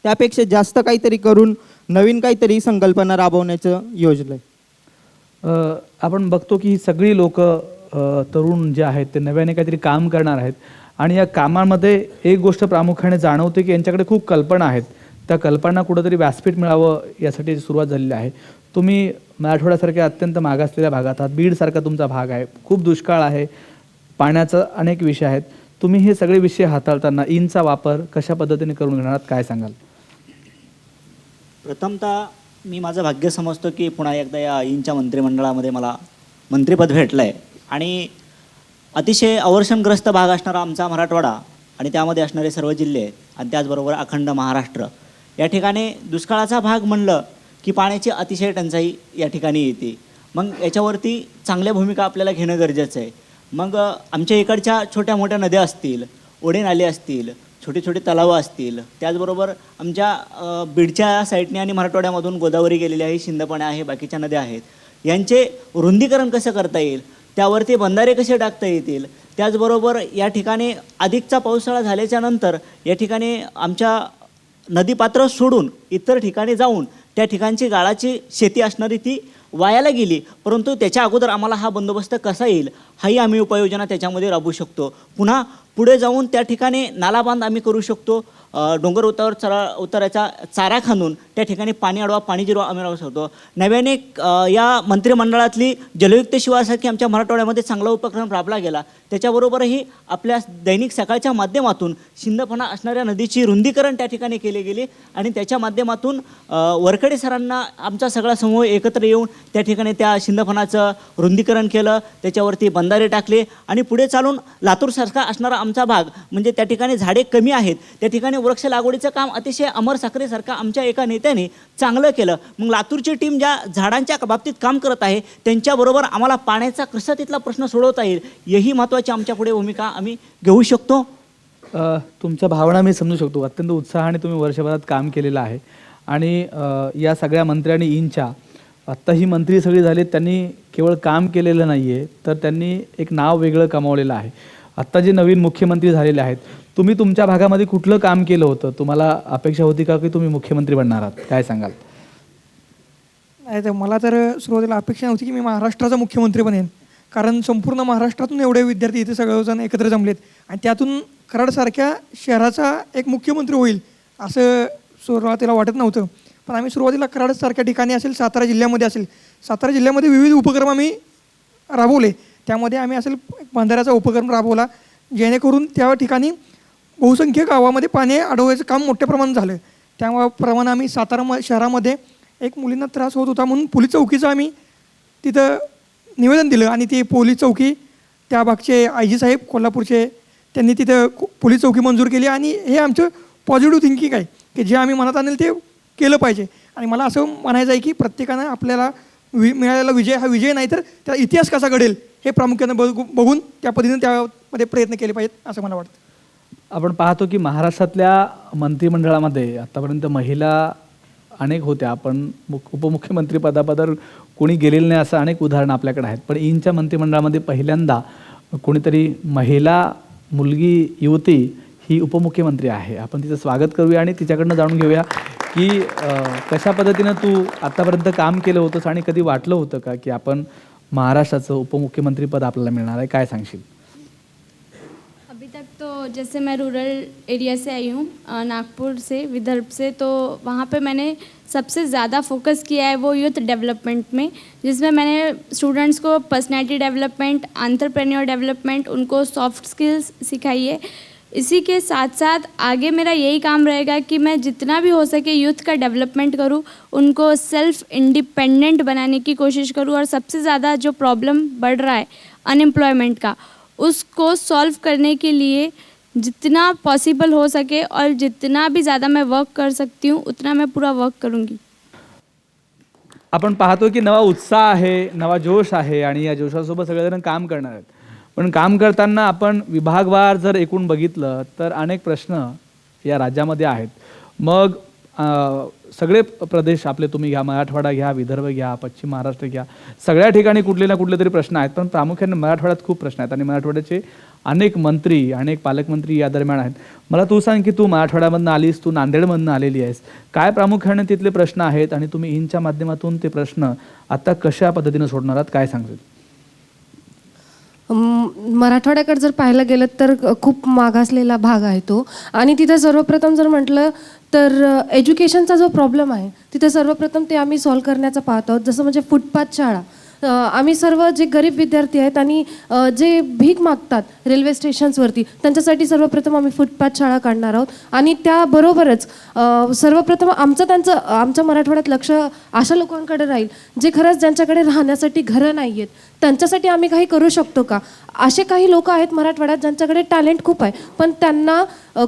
त्यापेक्षा जास्त काहीतरी करून नवीन काहीतरी संकल्पना राबवण्याचं योजना आहे. आपण बघतो की ही सगळी लोक तरुण जे आहेत ते नव्याने काहीतरी काम करणार आहेत आणि या कामामध्ये एक गोष्ट प्रामुख्याने जाणवते की यांच्याकडे खूप कल्पना आहेत. त्या कल्पना कुठंतरी व्यासपीठ मिळावं यासाठी सुरुवात झालेली आहे. तुम्ही मराठवाड्यासारख्या अत्यंत मागासलेल्या भागात आहात, बीडसारखा तुमचा भाग आहे, खूप दुष्काळ आहे, पाण्याचं अनेक विषय आहेत. तुम्ही हे सगळे विषय हाताळताना ईनचा वापर कशा पद्धतीने करून घेणार आहात, काय सांगाल? प्रथमतः मी माझं भाग्य समजतो की पुन्हा एकदा या ईनच्या मंत्रिमंडळामध्ये मला मंत्रिपद भेटलं आहे आणि अतिशय अवर्षणग्रस्त भाग असणारा आमचा मराठवाडा आणि त्यामध्ये असणारे सर्व जिल्हे आणि त्याचबरोबर अखंड महाराष्ट्र या ठिकाणी दुष्काळाचा भाग म्हणलं की पाण्याची अतिशय टंचाई या ठिकाणी येते. मग याच्यावरती चांगल्या भूमिका आपल्याला घेणं गरजेचं आहे. मग आमच्या इकडच्या छोट्या मोठ्या नद्या असतील, ओढे नाले असतील, छोटे छोटे तलाव असतील, त्याचबरोबर आमच्या बीडच्या साईडने आणि मराठवाड्यामधून गोदावरी गेलेली आहे, शिंदपणे आहे, बाकीच्या नद्या आहेत, यांचे रुंदीकरण कसं करता येईल, त्यावरती बंधारे कसे टाकता येतील. त्याचबरोबर या ठिकाणी अधिकचा पावसाळा झाल्याच्या नंतर या ठिकाणी आमच्या नदीपात्र सोडून इतर ठिकाणी जाऊन त्या ठिकाणची गाळाची शेती असणारी ती वायाला गेली, परंतु त्याच्या अगोदर आम्हाला हा बंदोबस्त कसा येईल हाही आम्ही उपाययोजना त्याच्यामध्ये राबवू शकतो. पुन्हा पुढे जाऊन त्या ठिकाणी नालाबांध आम्ही करू शकतो. डोंगर उताराचा चारा खांदून त्या ठिकाणी पाणी अडवा, पाणी जिरवा आम्ही राहू शकतो. नव्याने या मंत्रिमंडळातली जलयुक्त शिवारसारखी आमच्या मराठवाड्यामध्ये चांगला उपक्रम राबला गेला. त्याच्याबरोबरही आपल्या दैनिक सकाळच्या माध्यमातून शिंदपणा असणाऱ्या नदीची रुंदीकरण त्या ठिकाणी केले गेले आणि त्याच्या माध्यमातून वरखडे सरांना आमचा सगळा समूह एकत्र येऊन त्या ठिकाणी त्या शिंदपणाचं रुंदीकरण केलं, त्याच्यावरती बंधारे टाकले आणि पुढे चालून लातूरसारखा असणारा आमचा भाग म्हणजे त्या ठिकाणी झाडे कमी आहेत, त्या ठिकाणी वृक्ष लागवडीचं काम अतिशय अमर साखरेसारखा आमच्या एका नेत्याने चांगलं केलं. मग लातूरची टीम ज्या झाडांच्या बाबतीत काम करत आहे त्यांच्याबरोबर आम्हाला पाण्याचा कसा तिथला प्रश्न सोडवता येईल यही महत्त्वाची आमच्या पुढे भूमिका आम्ही घेऊ शकतो. तुमच्या भावना मी समजू शकतो. अत्यंत उत्साहाने तुम्ही वर्षभरात काम केलेलं आहे आणि या सगळ्या मंत्र्यांनी ईनच्या आत्ता ही मंत्री सगळी झाली, त्यांनी केवळ काम केलेलं नाही आहे तर त्यांनी एक नाव वेगळं कमावलेलं आहे. आत्ता जे नवीन मुख्यमंत्री झालेले आहेत, तुम्ही तुमच्या भागामध्ये कुठलं काम केलं होतं? तुम्हाला अपेक्षा होती का की तुम्ही मुख्यमंत्री बनणार आहात? काय सांगाल? नाही, तर मला तर सुरुवातीला अपेक्षा नव्हती की मी महाराष्ट्राचा मुख्यमंत्री बनेन, कारण संपूर्ण महाराष्ट्रातून एवढे विद्यार्थी इथे सगळेजण एकत्र जमलेत आणि त्यातून कराडसारख्या शहराचा एक मुख्यमंत्री होईल असं सुरुवातीला वाटत नव्हतं. पण आम्ही सुरुवातीला कराडसारख्या ठिकाणी असेल, सातारा जिल्ह्यामध्ये असेल, सातारा जिल्ह्यामध्ये विविध उपक्रम आम्ही राबवले. त्यामध्ये आम्ही असेल बंधाऱ्याचा उपक्रम राबवला, जेणेकरून त्या ठिकाणी बहुसंख्य गावामध्ये पाणी अडवायचं काम मोठ्या प्रमाणात झालं. त्याप्रमाणे आम्ही सातारा शहरामध्ये एक मुलींना त्रास होत होता म्हणून पोलीस चौकीचं आम्ही तिथं निवेदन दिलं आणि ती पोलीस चौकी त्या भागचे IG साहेब कोल्हापूरचे त्यांनी तिथं पोलीस चौकी मंजूर केली आणि हे आमचं पॉझिटिव्ह थिंकिंग आहे की जे आम्ही मनात आणेल ते केलं पाहिजे. आणि मला असं म्हणायचं आहे की प्रत्येकानं आपल्याला मिळालेला विजय हा विजय नाही तर त्याचा इतिहास कसा घडेल हे प्रामुख्यानं बघून त्या पद्धतीने त्यामध्ये प्रयत्न केले पाहिजेत असं मला वाटतं. आपण पाहतो की महाराष्ट्रातल्या मंत्रिमंडळामध्ये आत्तापर्यंत महिला अनेक होत्या, पण उपमुख्यमंत्री पदापदावर कोणी गेलेलं नाही असं अनेक उदाहरणं आपल्याकडे आहेत. पण ईनच्या मंत्रिमंडळामध्ये पहिल्यांदा कोणीतरी महिला मुलगी युवती ही उपमुख्यमंत्री आहे. आपण तिचं स्वागत करूया आणि तिच्याकडनं जाणून घेऊया की कशा पद्धतीनं तू आत्तापर्यंत काम केलं होतंस आणि कधी वाटलं होतं का की आपण महाराष्ट्राचं उपमुख्यमंत्रीपद आपल्याला मिळणार आहे? काय सांगशील? अभी तक तो जैसे मैं रूरल एरिया से आई हूँ, नागपुर से, विदर्भ से, तो वहाँ पे मैंने सबसे ज़्यादा फोकस किया है वो यूथ डेवलपमेंट में, जिसमें मैंने स्टूडेंट्स को पर्सनैलिटी डेवलपमेंट, एंटरप्रेन्योर डेवलपमेंट, उनको सॉफ्ट स्किल्स सिखाई है. इसी के साथ साथ आगे मेरा यही काम रहेगा कि मैं जितना भी हो सके यूथ का डेवलपमेंट करूं, उनको सेल्फ इंडिपेंडेंट बनाने की कोशिश करूं और सबसे ज़्यादा जो प्रॉब्लम बढ़ रहा है अनएम्प्लॉयमेंट का, उसको सॉल्व करने के लिए जितना पॉसिबल हो सके और जितना भी ज़्यादा मैं वर्क कर सकती हूँ उतना मैं पूरा वर्क करूँगी. आपण पाहतो की नवा उत्साह आहे, नवा जोश आहे आणि या जोशासोबत सगळेजण काम करणार आहेत. पण काम करताना आपण विभागवार जर एकूण बघितलं तर अनेक प्रश्न या राज्यामध्ये आहेत. मग सगळे प्रदेश आपले तुम्ही घ्या, मराठवाडा घ्या, विदर्भ घ्या, पश्चिम महाराष्ट्र घ्या, सगळ्या ठिकाणी कुठले ना कुठले तरी प्रश्न आहेत. पण प्रामुख्याने मराठवाड्यात खूप प्रश्न आहेत आणि मराठवाड्याचे अनेक मंत्री, अनेक पालकमंत्री या दरम्यान आहेत. मला तू सांग की तू मराठवाड्यामधनं आलीस, तू नांदेडमधनं आलेली आहेस, काय प्रामुख्याने तिथले प्रश्न आहेत आणि तुम्ही ईनच्या माध्यमातून ते प्रश्न आता कशा पद्धतीने सोडणार आहात? काय सांगशील? मराठवाड्याकडे जर पाहायला गेलं तर खूप मागासलेला भाग आहे तो आणि तिथं सर्वप्रथम जर म्हटलं तर एज्युकेशनचा जो प्रॉब्लेम आहे तिथे सर्वप्रथम ते आम्ही सॉल्व्ह करण्याचा पाहत आहोत. जसं म्हणजे फुटपाथ शाळा. आम्ही सर्व जे गरीब विद्यार्थी आहेत आणि जे भीक मागतात रेल्वे स्टेशन्सवरती, त्यांच्यासाठी सर्वप्रथम आम्ही फुटपाथ शाळा काढणार आहोत. आणि त्याबरोबरच सर्वप्रथम आमच्या मराठवाड्यात लक्ष अशा लोकांकडे राहील जे खरंच ज्यांच्याकडे राहण्यासाठी घरं नाही आहेत, त्यांच्यासाठी आम्ही काही करू शकतो का. असे काही लोक आहेत मराठवाड्यात ज्यांच्याकडे टॅलेंट खूप आहे, पण त्यांना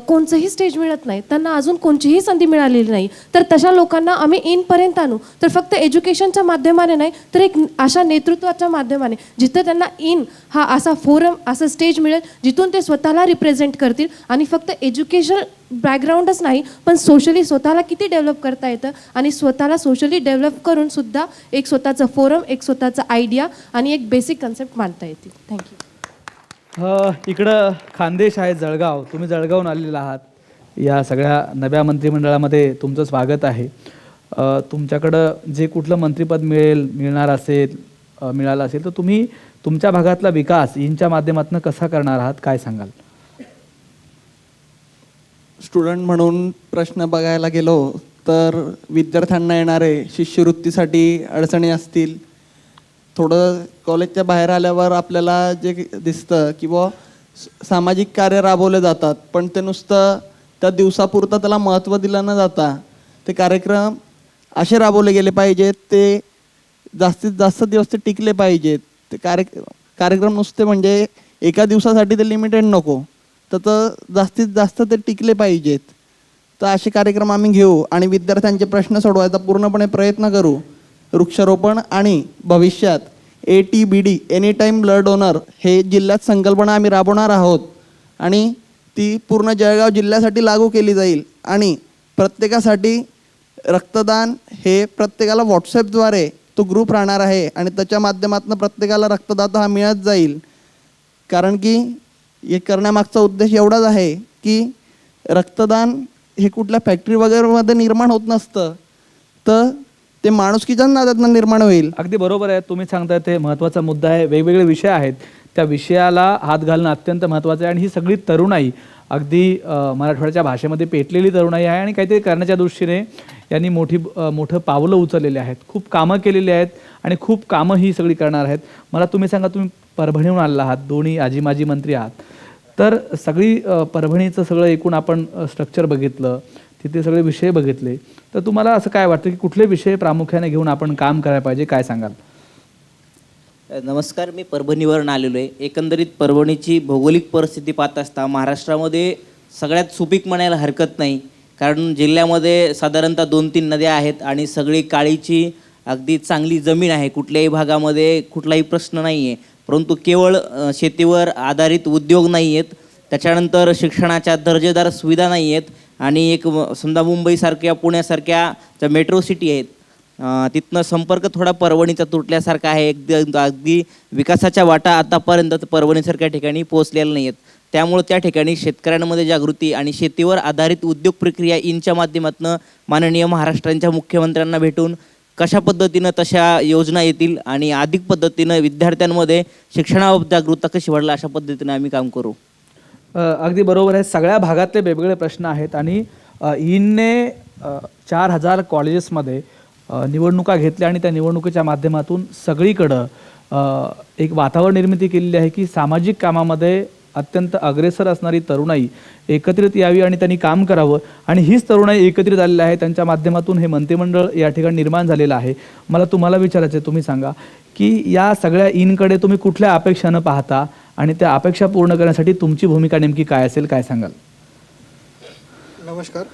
कोणतंही स्टेज मिळत नाही, त्यांना अजून कोणतीही संधी मिळालेली नाही. तर तशा लोकांना आम्ही इनपर्यंत आणू. तर फक्त एज्युकेशनच्या माध्यमाने नाही, तर एक अशा नेतृत्वाच्या माध्यमाने जिथं त्यांना हा असा फोरम, असा स्टेज मिळेल जिथून ते स्वतःला रिप्रेझेंट करतील. आणि फक्त एज्युकेशन बॅकग्राऊंडच नाही, पण सोशली स्वतःला किती डेव्हलप करता येतं आणि स्वतःला सोशली डेव्हलप करून सुद्धा एक स्वतःचं फोरम, एक स्वतःचा आयडिया आणि एक बेसिक कन्सेप्ट मांडता येतील. थँक्यू. इकडं खानदेश आहे जळगाव, तुम्ही जळगावून आलेला आहात. या सगळ्या नव्या मंत्रिमंडळामध्ये तुमचं स्वागत आहे. तुमच्याकडं जे कुठलं मंत्रिपद मिळालं असेल तर तुम्ही तुमच्या भागातला विकास यांच्या माध्यमातून कसा करणार आहात, काय सांगाल? स्टुडंट म्हणून प्रश्न बघायला गेलो तर विद्यार्थ्यांना येणारे शिष्यवृत्तीसाठी अडचणी असतील. थोडं कॉलेजच्या बाहेर आल्यावर आपल्याला जे दिसतं की बुवा सामाजिक कार्य राबवले जातात, पण ते नुसतं त्या दिवसापुरतं त्याला महत्त्व दिलं न जाता ते कार्यक्रम असे राबवले गेले पाहिजेत, ते जास्तीत जास्त दिवस ते टिकले पाहिजेत. ते कार्यक्रम नुसते म्हणजे एका दिवसासाठी ते लिमिटेड नको, तर जास्तीत जास्त ते टिकले पाहिजेत. तर असे कार्यक्रम आम्ही घेऊ आणि विद्यार्थ्यांचे प्रश्न सोडवायचा पूर्णपणे प्रयत्न करू. वृक्षारोपण आणि भविष्यात ATBD any time blood donor हे जिल्ह्यात संकल्पना आम्ही राबवणार आहोत आणि ती पूर्ण जळगाव जिल्ह्यासाठी लागू केली जाईल. आणि प्रत्येकासाठी रक्तदान हे प्रत्येकाला व्हॉट्सॲपद्वारे तो ग्रुप राहणार आहे आणि त्याच्या माध्यमातून प्रत्येकाला रक्तदाता हा मिळत जाईल. कारण की हे करण्यामागचा उद्देश एवढाच आहे की रक्तदान हे कुठल्या फॅक्टरी वगैरेमध्ये निर्माण होत नसतं, तर ते माणुसकीच्या नादातनं निर्माण होईल. अगदी बरोबर आहे, तुम्ही सांगताय ते महत्त्वाचा मुद्दा आहे. वेगवेगळे विषय आहेत, त्या विषयाला हात घालणं अत्यंत महत्त्वाचं आहे. आणि ही सगळी तरुणाई अगदी मराठवाड्याच्या भाषेमध्ये पेटलेली तरुणाई आहे आणि काहीतरी करण्याच्या दृष्टीने यांनी मोठं पावलं उचललेली आहेत, खूप कामं केलेली आहेत आणि खूप कामं ही सगळी करणार आहेत. मला तुम्ही सांगा, तुम्ही परभणीहून आलेला आहात, दोन्ही आजी माजी मंत्री आहात, तर सगळी परभणीचं सगळं एकूण आपण स्ट्रक्चर बघितलं, तिथे सगळे विषय बघितले, तर तुम्हाला असं काय वाटतं की कुठले विषय प्रामुख्याने घेऊन आपण काम करायला पाहिजे, काय सांगाल? नमस्कार, मी परभणीवरून आलेलो आहे. एकंदरीत परभणीची भौगोलिक परिस्थिती पाहत असता महाराष्ट्रामध्ये सगळ्यात सुपीक म्हणायला हरकत नाही, कारण जिल्ह्यामध्ये साधारणतः 2-3 नद्या आहेत आणि सगळी काळीची अगदी चांगली जमीन आहे. कुठल्याही भागामध्ये कुठलाही प्रश्न नाही आहे, परंतु केवळ शेतीवर आधारित उद्योग नाही आहेत, त्याच्यानंतर शिक्षणाच्या दर्जेदार सुविधा नाही आहेत आणि एक समजा मुंबईसारख्या पुण्यासारख्या ज्या मेट्रो सिटी आहेत तिथनं संपर्क थोडा परभणीचा तुटल्यासारखा आहे. अगदी विकासाच्या वाटा आतापर्यंत परभणीसारख्या ठिकाणी पोहोचलेल्या नाही आहेत. त्यामुळे त्या ठिकाणी शेतकऱ्यांमध्ये जागृती आणि शेतीवर आधारित उद्योग प्रक्रिया यांच्या माध्यमातून माननीय महाराष्ट्राच्या मुख्यमंत्र्यांना भेटून कशा पद्धतीनं तशा योजना येतील आणि अधिक पद्धतीनं विद्यार्थ्यांमध्ये शिक्षणाबाबत जागरूकता कशी वाढेल अशा पद्धतीनं आम्ही काम करू. अगदी बरोबर आहे, सगळ्या भागातले वेगवेगळे प्रश्न आहेत आणि ईनने 4000 कॉलेजेसमध्ये निवडणुका घेतल्या आणि त्या निवडणुकीच्या माध्यमातून सगळीकडं एक वातावरण निर्मिती केलेली आहे की सामाजिक कामामध्ये अत्यंत अग्रेसर असणारी तरुणाई एकत्रित यावी आणि त्यांनी काम करावं आणि हीच तरुणाई एकत्रित आलेली आहे. त्यांच्या माध्यमातून हे मंत्रिमंडळ या ठिकाणी निर्माण झालेलं आहे. मला तुम्हाला विचारायचं आहे, तुम्ही सांगा की या सगळ्या ईनकडे तुम्ही कुठल्या अपेक्षानं पाहता आणि त्या अपेक्षा पूर्ण करण्यासाठी तुमची भूमिका नेमकी काय असेल, काय सांगाल? नमस्कार,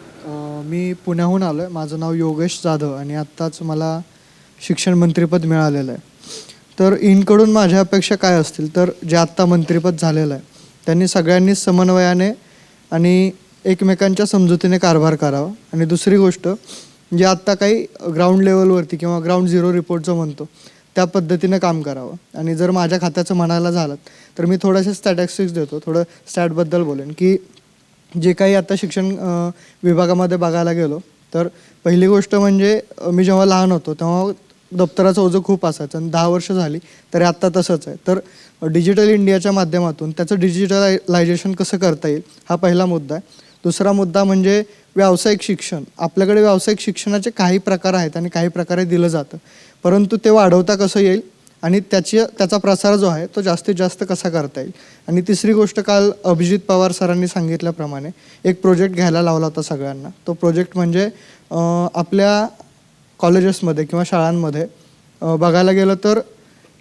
मी पुण्याहून आलो आहे. माझं नाव योगेश जाधव आणि आत्ताच मला शिक्षण मंत्रिपद मिळालेलं आहे. तर ईनकडून माझ्या अपेक्षा काय असतील, तर जे आत्ता मंत्रिपद झालेलं आहे त्यांनी सगळ्यांनी समन्वयाने आणि एकमेकांच्या समजुतीने कारभार करावा. आणि दुसरी गोष्ट, जे आत्ता काही ग्राउंड लेवलवरती किंवा ग्राउंड झिरो रिपोर्ट जो म्हणतो त्या पद्धतीने काम करावं. आणि जर माझ्या खात्याचं म्हणायला झालं तर मी थोडेसे स्टॅटिस्टिक्स देतो, थोडं स्टॅटबद्दल बोलेन की जे काही आता शिक्षण विभागामध्ये बघायला गेलो तर पहिली गोष्ट म्हणजे मी जेव्हा लहान होतो तेव्हा दप्तराचं ओझं खूप असायचं आणि 10 वर्ष झाली तरी आत्ता तसंच आहे. तर डिजिटल इंडियाच्या माध्यमातून त्याचं डिजिटलायझेशन कसं करता येईल हा पहिला मुद्दा आहे. दुसरा मुद्दा म्हणजे व्यावसायिक शिक्षण. आपल्याकडे व्यावसायिक शिक्षणाचे काही प्रकार आहेत आणि काही प्रकारे दिलं जातं, परंतु ते वाढवता कसं येईल आणि त्याचा प्रसार जो आहे तो जास्तीत जास्त कसा करता येईल. आणि तिसरी गोष्ट, काल अभिजित पवार सरांनी सांगितल्याप्रमाणे एक प्रोजेक्ट घ्यायला लावला होता सगळ्यांना. तो प्रोजेक्ट म्हणजे आपल्या कॉलेजेसमध्ये किंवा शाळांमध्ये बघायला गेलं तर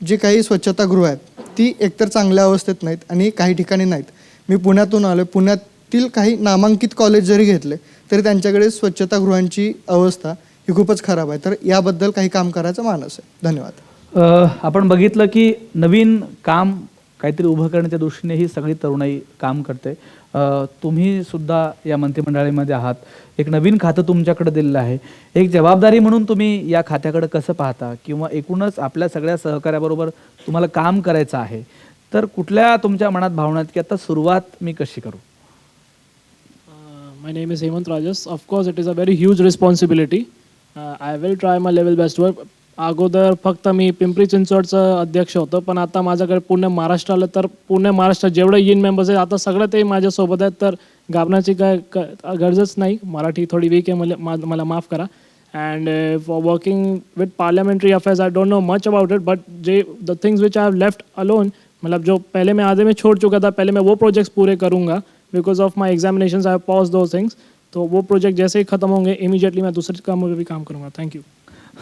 जी काही स्वच्छतागृह आहेत ती एकतर चांगल्या अवस्थेत नाहीत आणि काही ठिकाणी नाहीत. मी पुण्यातून आलो, पुण्यातील काही नामांकित कॉलेज जरी घेतले तरी त्यांच्याकडे स्वच्छतागृहांची अवस्था ही खूपच खराब आहे. तर याबद्दल काही काम करायचं मानस आहे. धन्यवाद. आपण बघितलं की नवीन काम काहीतरी उभं करण्याच्या दृष्टीने ही सगळी तरुणाई काम करते. तुम्ही सुद्धा या मंत्रिमंडळामध्ये आहात, एक नवीन खातं तुमच्याकडे दिलेलं आहे. एक जबाबदारी म्हणून तुम्ही या खात्याकडे कसं पाहता, किंवा एकूणच आपल्या सगळ्या सहकार्याबरोबर तुम्हाला काम करायचं आहे, तर कुठल्या तुमच्या मनात भावना आहेत की आता सुरुवात मी कशी करू? My name is Hemant Rajas. Of course, it is a very huge responsibility. I will try my level best work. अगोदर फक्त मी पिंपरी चिंचवडचं अध्यक्ष होतो, पण आता माझ्याकडे पुणे महाराष्ट्राला, तर पुणे महाराष्ट्रात जेवढे इन मेंबर्स आहेत आता सगळं ते माझ्यासोबत आहेत, तर घाबरण्याची काय गरजच नाही. मराठी थोडी वीक आहे, मला माफ करा. And for working with parliamentary affairs I don't know much about it, but the things which I have left alone, मतलब जो पहले मैं आधे में छोड़ चुका था, पहले मैं वो प्रोजेक्ट्स पूरे करूँगा. Because of my examinations I have pause two things. तो वो प्रोजेक्ट जैसे ही खत्म होंगे इमीडिएटली मैं दूसरे कामों पर भी काम करूँगा. थँक्यू.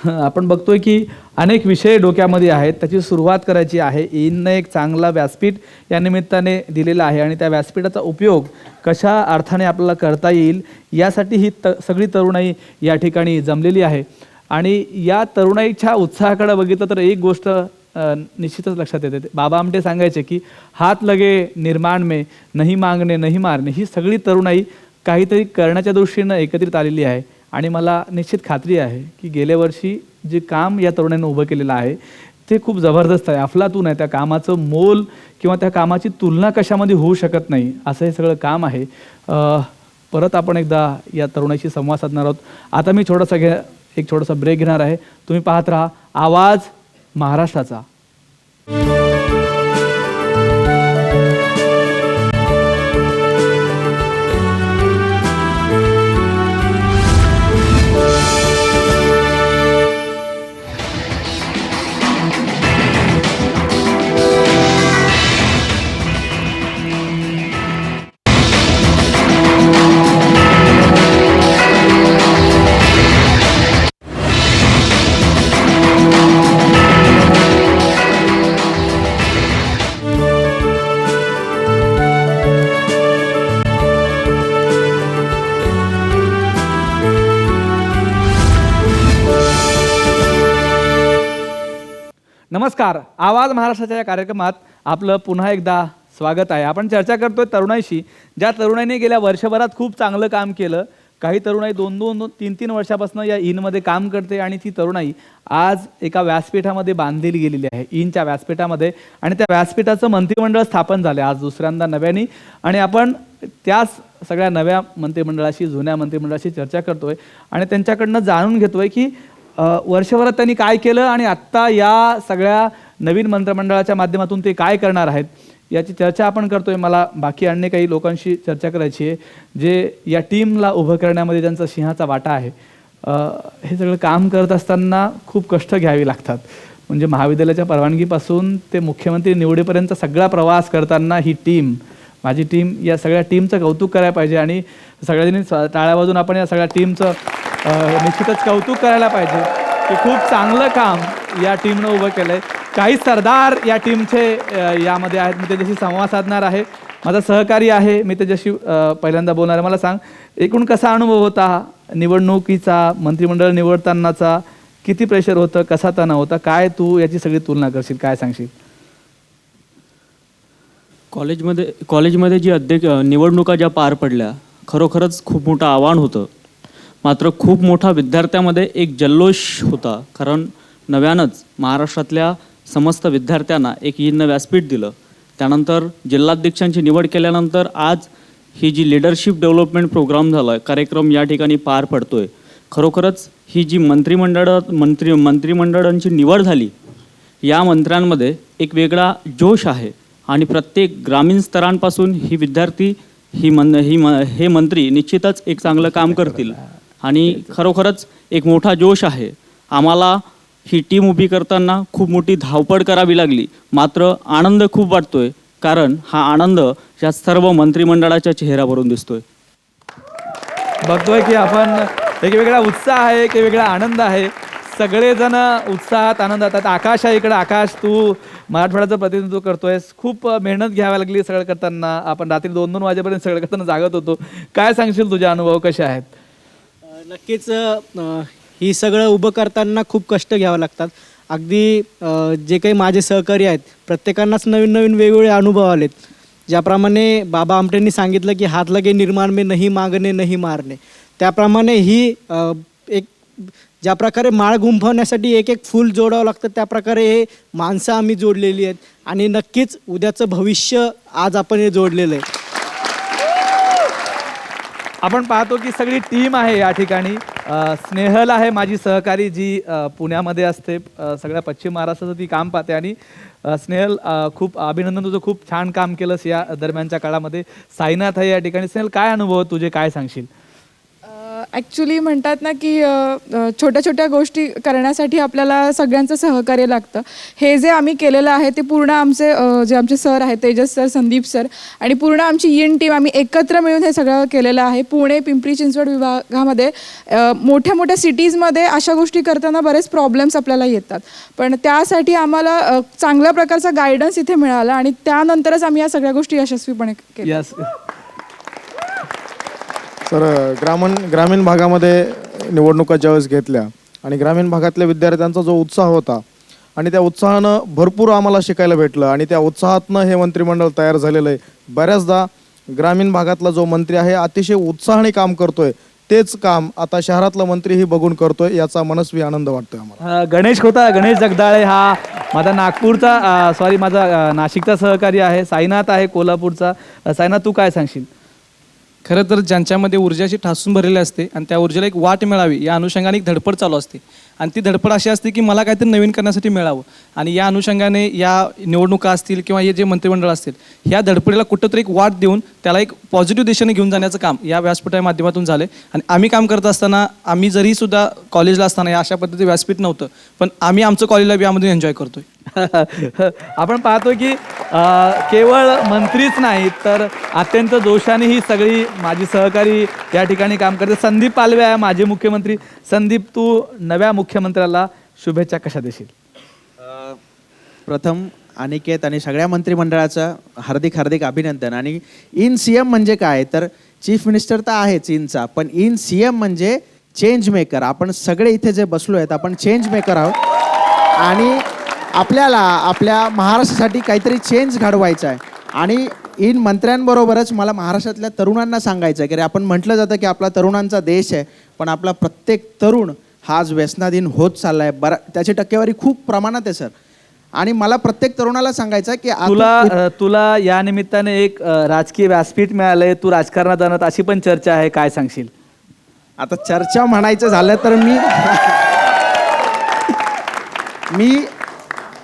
आपण बघतोय की अनेक विषय डोक्यामध्ये आहेत, त्याची सुरुवात करायची आहे. ईनने एक चांगला व्यासपीठ या निमित्ताने दिलेला आहे आणि त्या व्यासपीठाचा उपयोग कशा अर्थाने आपल्याला करता येईल यासाठी ही सगळी तरुणाई या ठिकाणी जमलेली आहे. आणि या तरुणाईच्या उत्साहाकडे बघितलं तर एक गोष्ट निश्चितच लक्षात येते. बाबा आमटे सांगायचे की हात लगे निर्माण में, नहीं मागणे नहीं मारणे. ही सगळी तरुणाई काहीतरी करण्याच्या दृष्टीनं एकत्रित आलेली आहे. आणि मला निश्चित खात्री आहे की गेल्या वर्षी जे काम या तरुणांनी उभं केलेलं आहे ते खूप जबरदस्त आहे, अफलातून आहे. त्या कामाचं मोल किंवा त्या कामाची तुलना कशामध्ये होऊ शकत नाही, असं हे सगळं काम आहे. परत आपण एकदा या तरुणाशी संवाद साधणार आहोत. आता मी एक छोटासा ब्रेक घेणार आहे. तुम्ही पाहत राहा आवाज महाराष्ट्राचा. नमस्कार. आवाज महाराष्ट्राच्या या कार्यक्रमात आपलं पुन्हा एकदा स्वागत आहे. आपण चर्चा करतोय तरुणाईशी, ज्या तरुणाईने गेल्या वर्षभरात खूप चांगलं काम केलं. काही तरुणाई 2-3 वर्षापासून या ईनमध्ये काम करते आणि ती तरुणाई आज एका व्यासपीठामध्ये बांधलेली गेलेली आहे, ईनच्या व्यासपीठामध्ये. आणि त्या व्यासपीठाचं मंत्रिमंडळ स्थापन झालं आज दुसऱ्यांदा नव्याने. आणि आपण त्याच सगळ्या नव्या मंत्रिमंडळाशी, जुन्या मंत्रिमंडळाशी चर्चा करतोय आणि त्यांच्याकडनं जाणून घेतोय की वर्षभरात त्यांनी काय केलं आणि आत्ता या सगळ्या नवीन मंत्रिमंडळाच्या माध्यमातून ते काय करणार आहेत याची चर्चा आपण करतोय. मला बाकी अन्य काही लोकांशी चर्चा करायची आहे जे या टीमला उभं करण्यामध्ये त्यांचा सिंहाचा वाटा आहे. हे सगळं काम करत असताना खूप कष्ट घ्यावे लागतात. म्हणजे महाविद्यालयाच्या परवानगीपासून ते मुख्यमंत्री निवडीपर्यंत सगळा प्रवास करताना ही टीम, माझी टीम, या सगळ्या टीमचं कौतुक करायला पाहिजे. आणि सगळ्यांनी टाळ्या वाजून आपण या सगळ्या टीमचं निश्चितच कौतुक करायला पाहिजे की खूप चांगलं काम या टीमनं उभं केलं आहे. काही सरदार या टीमचे यामध्ये आहेत. मी त्याच्याशी संवाद साधणार आहे. माझा सहकारी आहे, मी त्याच्याशी पहिल्यांदा बोलणार आहे. मला सांग, एकूण कसा अनुभव होता निवडणुकीचा, मंत्रिमंडळ निवडतानाचा? किती प्रेशर होतं, कसा तणाव होता, काय तू याची सगळी तुलना करशील, काय सांगशील? कॉलेजमध्ये जी निवडणुका ज्या पार पडल्या, खरोखरच खूप मोठं आव्हान होतं. मात्र खूप मोठा विद्यार्थ्यामध्ये एक जल्लोष होता, कारण नव्यानंच महाराष्ट्रातल्या समस्त विद्यार्थ्यांना एक ईननं व्यासपीठ दिलं. त्यानंतर जिल्हाध्यक्षांची निवड केल्यानंतर आज ही जी लिडरशिप डेव्हलपमेंट प्रोग्राम झाला आहे, कार्यक्रम या ठिकाणी पार पडतोय. खरोखरच ही जी मंत्रिमंडळांची निवड झाली, या मंत्र्यांमध्ये एक वेगळा जोश आहे आणि प्रत्येक ग्रामीण स्तरांपासून ही विद्यार्थी हे मंत्री निश्चितच एक चांगलं काम करतील आणि खरोखरच एक मोठा जोश आहे. आम्हाला ही टीम उभी करताना खूप मोठी धावपळ करावी लागली, मात्र आनंद खूप वाटतोय, कारण हा आनंद या सर्व मंत्रिमंडळाच्या चेहऱ्यावरून दिसतोय. बघतोय की आपण एक वेगळा उत्साह आहे, एक वेगळा आनंद आहे. सगळेजण उत्साहात आनंदात आहेत. आकाश आहे इकडे. आकाश, तू मराठवाड्याचं प्रतिनिधित्व करतोयस. खूप मेहनत घ्यावी लागली सगळं करताना. आपण रात्री 2-2 वाजेपर्यंत सगळं करताना जागत होतो. काय सांगशील, तुझे अनुभव कसे आहेत? नक्कीच ही सगळं उभं करताना खूप कष्ट घ्यावं लागतात. अगदी जे काही माझे सहकारी आहेत प्रत्येकांनाच नवीन नवीन वेगवेगळे अनुभव आलेत. ज्याप्रमाणे बाबा आमटेंनी सांगितलं की हात लगे निर्माण में नहीं मागणे नहीं मारणे, त्याप्रमाणे ही एक ज्या प्रकारे माळ गुंफवण्यासाठी एक एक फूल जोडावं लागतं त्या प्रकारे हे माणसं आम्ही जोडलेली आहेत आणि नक्कीच उद्याचं भविष्य आज आपण हे जोडलेलं आहे. आपण पाहतो की सगळी टीम आहे या ठिकाणी. स्नेहल आहे माझी सहकारी, जी पुण्यामध्ये असते, सगळ्या पश्चिम महाराष्ट्राचं ती काम पाहते. आणि स्नेहल, खूप अभिनंदन, तुझं खूप छान काम केलंस या दरम्यानच्या काळामध्ये. साईनाथ आहे या ठिकाणी. स्नेहल, काय अनुभव तुझे, काय सांगशील? ॲक्च्युली म्हणतात ना की छोट्या छोट्या गोष्टी करण्यासाठी आपल्याला सगळ्यांचं सहकार्य लागतं. हे जे आम्ही केलेलं आहे ते पूर्ण आमचे जे आमचे सर आहेत, तेजस सर, संदीप सर आणि पूर्ण आमची यीन टीम, आम्ही एकत्र मिळून हे सगळं केलेलं आहे. पुणे, पिंपरी चिंचवड विभागामध्ये मोठ्या मोठ्या सिटीजमध्ये अशा गोष्टी करताना बरेच प्रॉब्लेम्स आपल्याला येतात, पण त्यासाठी आम्हाला चांगल्या प्रकारचा गायडन्स इथे मिळाला आणि त्यानंतरच आम्ही या सगळ्या गोष्टी यशस्वीपणे केल्या. तर ग्रामीण भागामध्ये निवडणुका ज्यावेळेस घेतल्या आणि ग्रामीण भागातल्या विद्यार्थ्यांचा जो उत्साह होता आणि त्या उत्साहानं भरपूर आम्हाला शिकायला भेटलं आणि त्या उत्साहातनं हे मंत्रिमंडळ तयार झालेलं आहे. बऱ्याचदा ग्रामीण भागातला जो मंत्री आहे अतिशय उत्साहाने काम करतोय, तेच काम आता शहरातला मंत्रीही बघून करतोय, याचा मनस्वी आनंद वाटतोय आम्हाला. गणेश खोता, गणेश जगदाळे हा माझा माझा नाशिकचा सहकारी आहे. साईनाथ आहे कोल्हापूरचा. साईनाथ, तू काय सांगशील? खरं तर ज्यांच्यामध्ये ऊर्जाची ठासून भरलेली असते आणि त्या ऊर्जेला एक वाट मिळावी या अनुषंगाने एक धडपड चालू असते आणि ती धडपड अशी असते की मला काहीतरी नवीन करण्यासाठी मिळावं आणि या अनुषंगाने या निवडणुका असतील किंवा हे जे मंत्रिमंडळ असतील ह्या धडपडीला कुठंतरी एक वाट देऊन त्याला एक पॉझिटिव्ह दिशेने घेऊन जाण्याचं काम या व्यासपीठाच्या माध्यमातून झालं. आणि आम्ही काम करत असताना आम्ही जरी सुद्धा कॉलेजला असताना या अशा पद्धतीचं व्यासपीठ नव्हतं, पण आम्ही आमचं कॉलेजला यामध्ये एन्जॉय करतोय. आपण पाहतो की केवळ मंत्रीच नाहीत तर अत्यंत जोशाने ही सगळी माझी सहकारी या ठिकाणी काम करते. संदीप पालवे आहे माजी मुख्यमंत्री. संदीप, तू नव्या मुख्यमंत्र्याला शुभेच्छा कशा देशील? प्रथम अनिकेत आणि सगळ्या मंत्रिमंडळाचं हार्दिक हार्दिक अभिनंदन. आणि इन CM म्हणजे काय, तर चीफ मिनिस्टर तर आहेच इनचा, पण इन CM म्हणजे चेंज मेकर. आपण सगळे इथे जे बसलो आहेत आपण चेंज मेकर आहोत आणि आपल्याला आपल्या महाराष्ट्रासाठी काहीतरी चेंज घडवायचं आहे. आणि इन मंत्र्यांबरोबरच मला महाराष्ट्रातल्या तरुणांना सांगायचं आहे की आपण म्हटलं जातं की आपला तरुणांचा देश आहे, पण आपला प्रत्येक तरुण हा आज व्यसनाधीन होत चालला आहे. त्याची टक्केवारी खूप प्रमाणात आहे सर. आणि मला प्रत्येक तरुणाला सांगायचं आहे की तुला या निमित्ताने एक राजकीय व्यासपीठ मिळालंय, तू राजकारणात जाणार अशी पण चर्चा आहे, काय सांगशील? आता चर्चा म्हणायचं झालं तर मी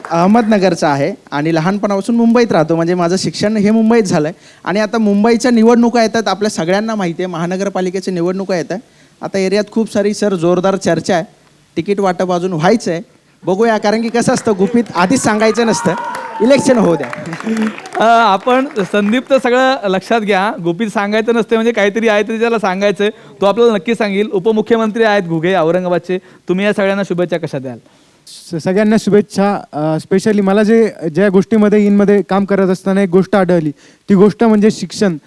अहमदनगरचा आहे आणि लहानपणापासून मुंबईत राहतो, म्हणजे माझं शिक्षण हे मुंबईत झालं आहे. आणि आता मुंबईच्या निवडणुका येतात, आपल्या सगळ्यांना माहिती आहे महानगरपालिकेच्या निवडणुका येत आहे. आता एरियात खूप सारी सर जोरदार चर्चा आहे. तिकीट वाटप अजून व्हायचं आहे, बघूया. कारण की कसं असतं, गुपित आधीच सांगायचं नसतं, इलेक्शन होऊ द्या. आपण संदीप तर सगळं लक्षात घ्या, गुपित सांगायचं नसते म्हणजे काहीतरी आहे तरी त्याला सांगायचं. तो आपल्याला नक्की सांगेल. उपमुख्यमंत्री आहेत घुगे औरंगाबादचे, तुम्ही या सगळ्यांना शुभेच्छा कशा द्याल? सगळ्यांना शुभेच्छा. स्पेशली मला ज्या गोष्टीमध्ये इनमध्ये काम करत असताना एक गोष्ट आढळली, ती गोष्ट म्हणजे शिक्षण.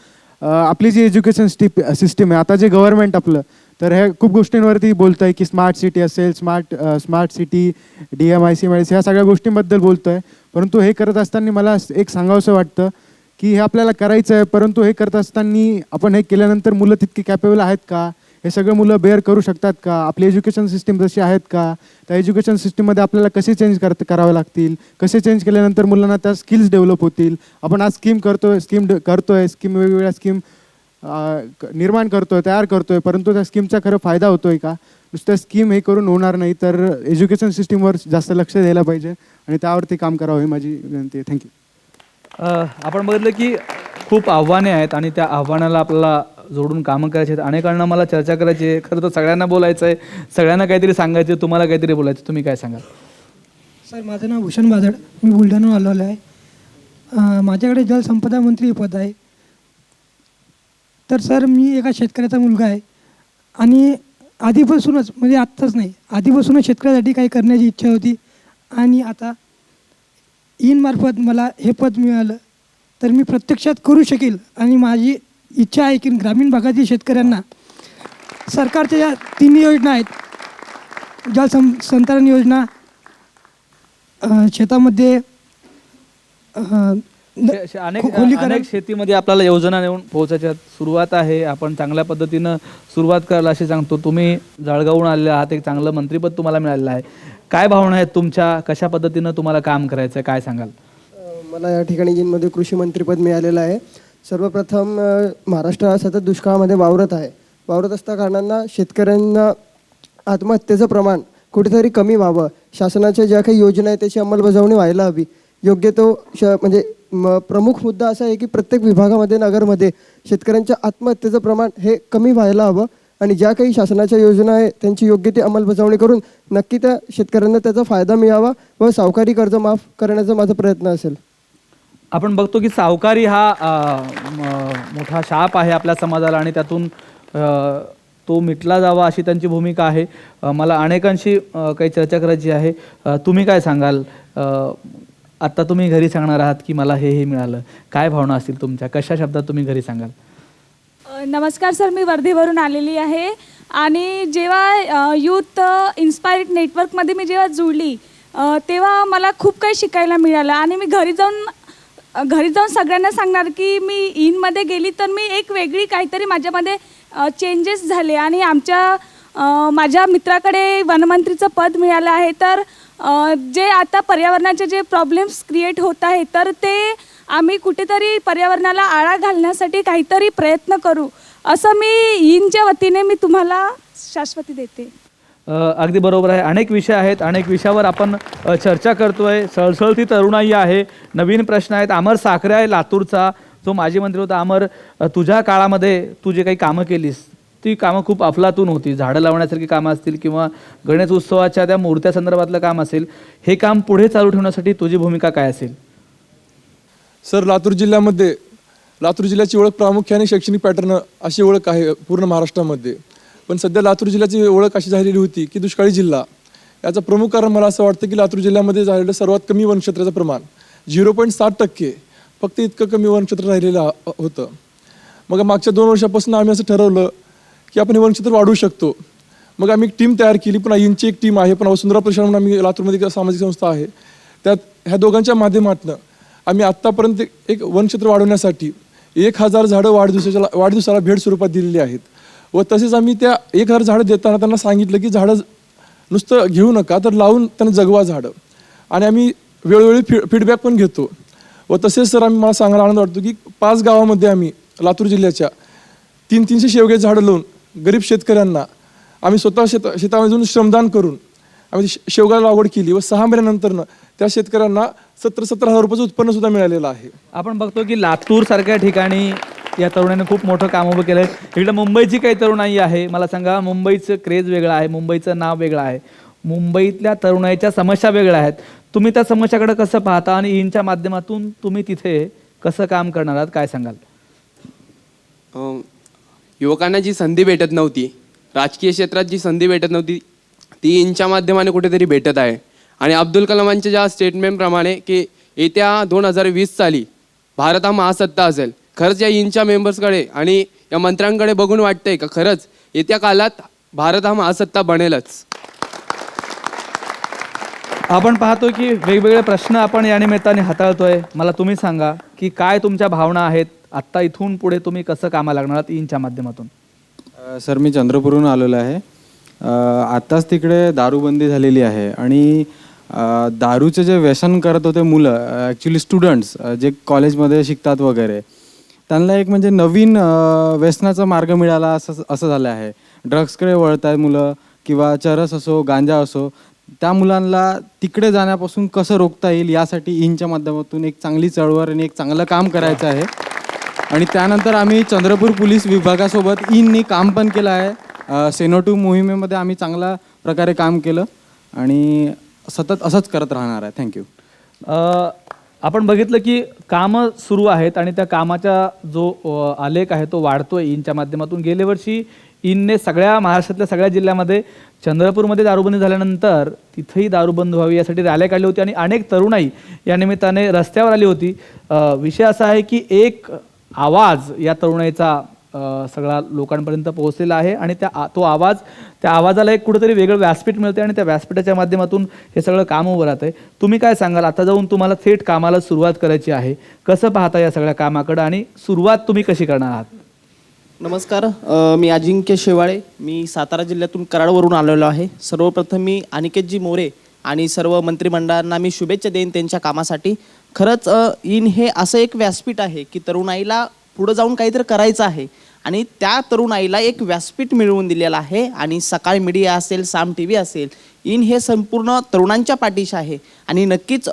आपली जी एज्युकेशन सिस्टीम आहे आता, जे गव्हर्नमेंट आपलं, तर ह्या खूप गोष्टींवरती बोलतं आहे की स्मार्ट सिटी असेल, स्मार्ट सिटी, DMIC ह्या सगळ्या गोष्टींबद्दल बोलतो आहे. परंतु हे करत असताना मला एक सांगावंसं वाटतं की हे आपल्याला करायचं आहे, परंतु हे करत असताना आपण हे केल्यानंतर मुलं तितकी कॅपेबल आहेत का, हे सगळं मुलं बेअर करू शकतात का, आपली एज्युकेशन सिस्टीम तशी आहेत का, त्या एज्युकेशन सिस्टीममध्ये आपल्याला कसे चेंज करावे लागतील, कसे चेंज केल्यानंतर मुलांना त्या स्किल्स डेव्हलप होतील. आपण आज स्कीम करतोय, वेगवेगळ्या स्कीम निर्माण करतोय, तयार करतोय, परंतु त्या स्कीमचा खरं फायदा होतोय का? नुसतं स्कीम हे करून होणार नाही, तर एज्युकेशन सिस्टीमवर जास्त लक्ष द्यायला पाहिजे आणि त्यावरती काम करावं ही माझी विनंती आहे. थँक्यू. आपण बघितलं की खूप आव्हाने आहेत आणि त्या आव्हानाला आपल्याला जोडून कामं करायची आहेत. अनेकांना मला चर्चा करायची आहे. खरं तर सगळ्यांना बोलायचं आहे, सगळ्यांना काहीतरी सांगायचं आहे, तुम्हाला काहीतरी बोलायचं. तुम्ही काय सांगाल? सर, माझं नाव भूषण बादड, मी बुलढाण्याहून आलेलो आहे. माझ्याकडे जलसंपदा मंत्री पद आहे. तर सर, मी एका शेतकऱ्याचा मुलगा आहे आणि आधीपासूनच, म्हणजे आत्ताच नाही, आधीपासूनच शेतकऱ्यासाठी काही करण्याची इच्छा होती. आणि आता मार्फत मला हे पद मिळालं तर मी प्रत्यक्षात करू शकेल. आणि माझी इच्छा आहे की ग्रामीण भागातील शेतकऱ्यांना सरकारच्या ज्या 3 योजना आहेत, संधारण योजना, शेतामध्ये अनेक शेतीमध्ये आपल्याला योजना नेऊन पोहोचायच्या सुरुवात आहे. आपण चांगल्या पद्धतीनं सुरुवात करायला असे सांगतो. तुम्ही जळगावहून आलेले आहात, एक चांगलं मंत्रिपद तुम्हाला मिळालेलं आहे. काय भावना आहेत तुमच्या? कशा पद्धतीनं तुम्हाला काम करायचं आहे, काय सांगाल? मला या ठिकाणी जिनमध्ये कृषी मंत्रिपद मिळालेलं आहे. सर्वप्रथम महाराष्ट्र हा सतत दुष्काळामध्ये वावरत असता कारणांना शेतकऱ्यांना आत्महत्येचं प्रमाण कुठेतरी कमी व्हावं, शासनाच्या ज्या काही योजना आहेत त्याची अंमलबजावणी व्हायला हवी. योग्य तो म्हणजे प्रमुख मुद्दा असा आहे की प्रत्येक विभागामध्ये, नगरमध्ये शेतकऱ्यांच्या आत्महत्येचं प्रमाण हे कमी व्हायला हवं. आणि ज्या काही शासनाच्या योजना आहे त्यांची योग्य ती अंमलबजावणी करून नक्की त्या शेतकऱ्यांना त्याचा फायदा मिळावा व सावकारी कर्ज माफ करण्याचा माझा प्रयत्न असेल. आपण बघतो की सावकारी हा मोठा शाप आहे आपल्या समाजाला आणि त्यातून तो मिटला जावा अशी त्यांची भूमिका आहे. मला अनेकांशी काही चर्चा करायची आहे. तुम्ही काय सांगाल? आत्ता तुम्ही घरी सांगणार आहात की मला हे मिळालं, काय भावना असतील तुमच्या? कशा शब्दात तुम्ही घरी सांगाल? नमस्कार सर, मी वर्धेवरून आलेली आहे आणि जेव्हा यूथ इन्स्पायर्ड नेटवर्कमध्ये मी जेव्हा जुळली तेव्हा मला खूप काही शिकायला मिळालं. आणि मी घरी जाऊन सगळ्यांना सांगणार की मी इनमध्ये गेली तर मी एक वेगळी काहीतरी माझ्यामध्ये चेंजेस झाले. आणि माझ्या मित्राकडे वनमंत्रीचं पद मिळालं आहे. तर जे आता पर्यावरणाचे जे प्रॉब्लेम्स क्रिएट होत आहेत तर ते आम्ही कुठेतरी पर्यावरणाला आळा घालण्यासाठी काहीतरी प्रयत्न करू असं मी इनच्या वतीने मी तुम्हाला शाश्वती देते. अगदी बरोबर आहे. अनेक विषय आहेत, अनेक विषयावर आपण चर्चा करतोय. सळसळती तरुणाई आहे, नवीन प्रश्न आहेत. अमर साखरे आहे लातूरचा, जो माजी मंत्री होता. अमर, तुझ्या काळामध्ये तू जे काही कामं केलीस ती कामं खूप अफलातून होती. झाडं लावण्यासारखी कामं असतील किंवा गणेश उत्सवाच्या त्या मूर्त्या संदर्भातलं काम असेल, हे काम पुढे चालू ठेवण्यासाठी तुझी भूमिका काय असेल? सर, लातूर जिल्ह्याची ओळख प्रामुख्याने शैक्षणिक पॅटर्न अशी ओळख आहे पूर्ण महाराष्ट्रामध्ये. पण सध्या लातूर जिल्ह्याची ओळख अशी झालेली होती की दुष्काळी जिल्हा. याचं प्रमुख कारण मला असं वाटतं की लातूर जिल्ह्यामध्ये झालेलं सर्वात कमी वनक्षेत्राचं प्रमाण 0.7%, फक्त इतकं कमी वनक्षेत्र राहिलेलं होतं. मग मागच्या 2 वर्षापासून आम्ही असं ठरवलं की आपण हे वनक्षेत्र वाढवू शकतो. मग आम्ही एक टीम तयार केली. पुन्हा इंची एक टीम आहे, पण वसुंधरा प्रशासन म्हणून आम्ही लातूरमध्ये एक सामाजिक संस्था आहे. त्यात ह्या दोघांच्या माध्यमातून आम्ही आत्तापर्यंत एक वनक्षेत्र वाढवण्यासाठी 1000 झाडं वाढदिवसाला भेट स्वरूपात दिलेली आहेत. व तसेच आम्ही त्या 1000 झाडं देताना त्यांना सांगितलं की झाडं नुसतं घेऊ नका, तर लावून त्यांना जगवा झाडं. आणि आम्ही वेळोवेळी फीडबॅक पण घेतो. व तसेच सर, मला सांगायला आनंद वाटतो की 5 गावामध्ये आम्ही लातूर जिल्ह्याच्या 300 शेवग्याची झाडं लावून गरीब शेतकऱ्यांना आम्ही स्वतः शेतामध्ये जाऊन श्रमदान करून आम्ही शेवगा लागवड केली. व 6 महिन्यानंतर त्या शेतकऱ्यांना 17,000 रुपयाचं उत्पन्न सुद्धा मिळालेलं आहे. आपण बघतो की लातूर सारख्या ठिकाणी या तरुणांनी खूप मोठं काम उभं केलं आहे. इकडे मुंबईची काही तरुणाई आहे. मला सांगा, मुंबईचं क्रेज वेगळं आहे, मुंबईचं नाव वेगळं आहे, मुंबईतल्या तरुणाईच्या समस्या वेगळ्या आहेत. तुम्ही त्या समस्याकडे कसं पाहता आणि इनच्या माध्यमातून तुम्ही तिथे कसं काम करणार आहात, काय सांगाल? युवकांना जी संधी भेटत नव्हती, राजकीय क्षेत्रात जी संधी भेटत नव्हती, ती इनच्या माध्यमाने कुठेतरी भेटत आहे. आणि अब्दुल कलामांच्या ज्या स्टेटमेंटप्रमाणे की येत्या 2020 साली भारत हा महासत्ता असेल, खरंच या इनच्या मेंबर्सकडे आणि या मंत्र्यांकडे बघून वाटतंय का खरंच येत्या काळात भारत हा महासत्ता बनेलच? आपण पाहतो की वेगवेगळे प्रश्न आपण या निमित्ताने हाताळतोय. मला तुम्ही सांगा की काय तुमच्या भावना आहेत, आत्ता इथून पुढे तुम्ही कसं कामाला लागणार आहात इनच्या माध्यमातून? सर, मी चंद्रपूरहून आलेलो आहे. आत्ताच तिकडे दारूबंदी झालेली आहे आणि दारूचे जे व्यसन करत होते मुलं, ॲक्च्युली स्टुडंट्स जे कॉलेजमध्ये शिकतात वगैरे, त्यांना एक म्हणजे नवीन व्यसनाचा मार्ग मिळाला असं झालं आहे. ड्रग्सकडे वळत आहेत मुलं, किंवा चरस असो, गांजा असो. त्या मुलांना तिकडे जाण्यापासून कसं रोखता येईल यासाठी इनच्या माध्यमातून एक चांगली चळवळ आणि एक चांगलं काम करायचं आहे. आणि त्यानंतर आम्ही चंद्रपूर पोलीस विभागासोबत इननी काम पण केलं आहे. सेनो 2 मोहिमेमध्ये आम्ही चांगल्या प्रकारे काम केलं आणि सतत असंच करत राहणार आहे. थँक्यू. आपण बघितलं की कामं सुरू आहेत आणि त्या कामाचा जो आलेख आहे तो वाढतोय इनच्या माध्यमातून. गेल्या वर्षी इनने सगळ्या महाराष्ट्रातल्या सगळ्या जिल्ह्यामध्ये, चंद्रपूरमध्ये दारूबंदी झाल्यानंतर तिथेही दारूबंद व्हावी यासाठी रॅल्या काढली होती आणि अनेक तरुणाई या निमित्ताने रस्त्यावर आली होती. विषय असा आहे की एक आवाज या तरुणाईचा सगळा लोकांपर्यंत पोहोचलेला आहे आणि त्या आवाजाला एक कुठेतरी वेगळं व्यासपीठ मिळते आणि त्या व्यासपीठाच्या माध्यमातून हे सगळं काम उभं राहतंय. तुम्ही काय सांगाल, आता जाऊन तुम्हाला थेट कामाला सुरुवात करायची आहे, कसं पाहता या सगळ्या कामाकडं आणि सुरुवात तुम्ही कशी करणार आहात? नमस्कार, मी अजिंक्य शेवाळे, मी सातारा जिल्ह्यातून कराडवरून आलेलो आहे. सर्वप्रथम मी अनिकेतजी मोरे आणि सर्व मंत्रिमंडळांना मी शुभेच्छा देईन त्यांच्या कामासाठी. खरंच इन हे असं एक व्यासपीठ आहे की तरुणाईला पुढं जाऊन काहीतरी करायचं आहे आणि त्या तरुणाईला एक व्यासपीठ मिळवून दिलेलं आहे. आणि सकाळ मीडिया असेल, साम टी व्ही असेल, इन हे संपूर्ण तरुणांच्या पाठीशी आहे. आणि नक्कीच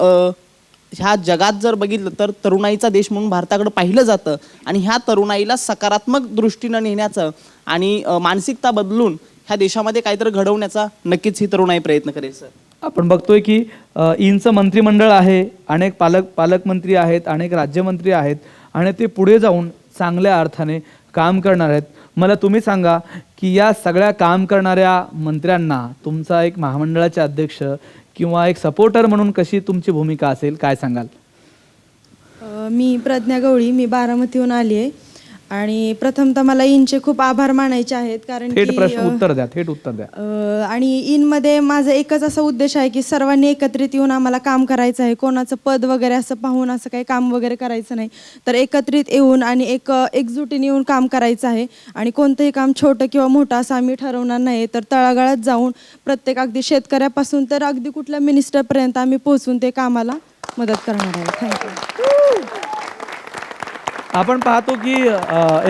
ह्या जगात जर बघितलं तर तरुणाईचा देश म्हणून भारताकडे पाहिलं जातं आणि ह्या तरुणाईला सकारात्मक दृष्टीनं नेण्याचं आणि मानसिकता बदलून ह्या देशामध्ये काहीतरी घडवण्याचा नक्कीच ही तरुणाई प्रयत्न करेल. सर, आपण बघतोय की इनचं मंत्रिमंडळ आहे, अनेक पालकमंत्री आहेत, अनेक राज्यमंत्री आहेत आणि ते पुढे जाऊन चांगल्या अर्थाने काम करणार आहेत. मला तुम्ही सांगा की या सगळ्या काम करणाऱ्या मंत्र्यांना तुमचा एक महामंडळाचे अध्यक्ष किंवा एक सपोर्टर म्हणून कशी तुमची भूमिका असेल, काय सांगाल? मी प्रज्ञा गवळी, मी बारामतीहून आली आहे आणि प्रथमतः मला इनचे खूप आभार मानायचे आहेत कारण थेट की प्रश्न उत्तर द्या. आणि इनमध्ये माझा एकच असा उद्देश आहे की सर्वांनी एकत्रित येऊन आम्हाला काम करायचं आहे. कोणाचं पद वगैरे असं पाहून असं काही काम वगैरे करायचं नाही, तर एकत्रित येऊन आणि एकजुटीने येऊन काम करायचं आहे. आणि कोणतंही काम छोटं किंवा मोठं असं आम्ही ठरवणार नाही, तर तळागाळात जाऊन प्रत्येक अगदी शेतकऱ्यापासून तर अगदी कुठल्या मिनिस्टरपर्यंत आम्ही पोहोचून ते कामाला मदत करणार आहे. थँक्यू. आपण पाहतो की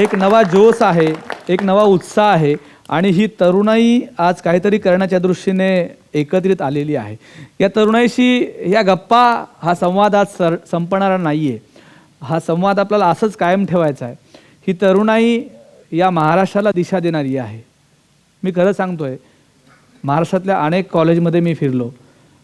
एक नवा जोश आहे, एक नवा उत्साह आहे आणि ही तरुणाई आज काहीतरी करण्याच्या दृष्टीने एकत्रित आलेली आहे. या तरुणाईशी या गप्पा, हा संवाद आज संपणारा नाही आहे. हा संवाद आपल्याला असंच कायम ठेवायचा आहे. ही तरुणाई या महाराष्ट्राला दिशा देणारी आहे. मी खरं सांगतोय, महाराष्ट्रातल्या अनेक कॉलेजमध्ये मी फिरलो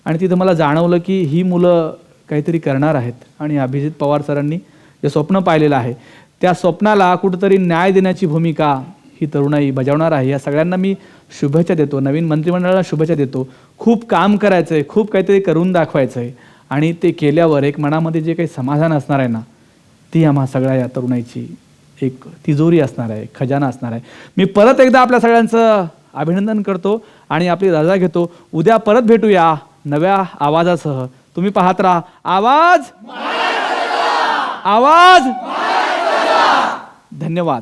आणि तिथं मला जाणवलं की ही मुलं काहीतरी करणार आहेत आणि अभिजित पवार सरांनी जे स्वप्न पाहिलेलं आहे त्या स्वप्नाला कुठंतरी न्याय देण्याची भूमिका ही तरुणाई बजावणार आहे. या सगळ्यांना मी शुभेच्छा देतो, नवीन मंत्रिमंडळाला शुभेच्छा देतो. खूप काम करायचं आहे, खूप काहीतरी करून दाखवायचं आहे आणि ते केल्यावर एक मनामध्ये जे काही समाधान असणार आहे ना, ती आम्हा सगळ्या या तरुणाईची एक तिजोरी असणार आहे, खजाना असणार आहे. मी परत एकदा आपल्या सगळ्यांचं अभिनंदन करतो आणि आपली रजा घेतो. उद्या परत भेटूया नव्या आवाजासह. तुम्ही पाहत राहा आवाज. धन्यवाद.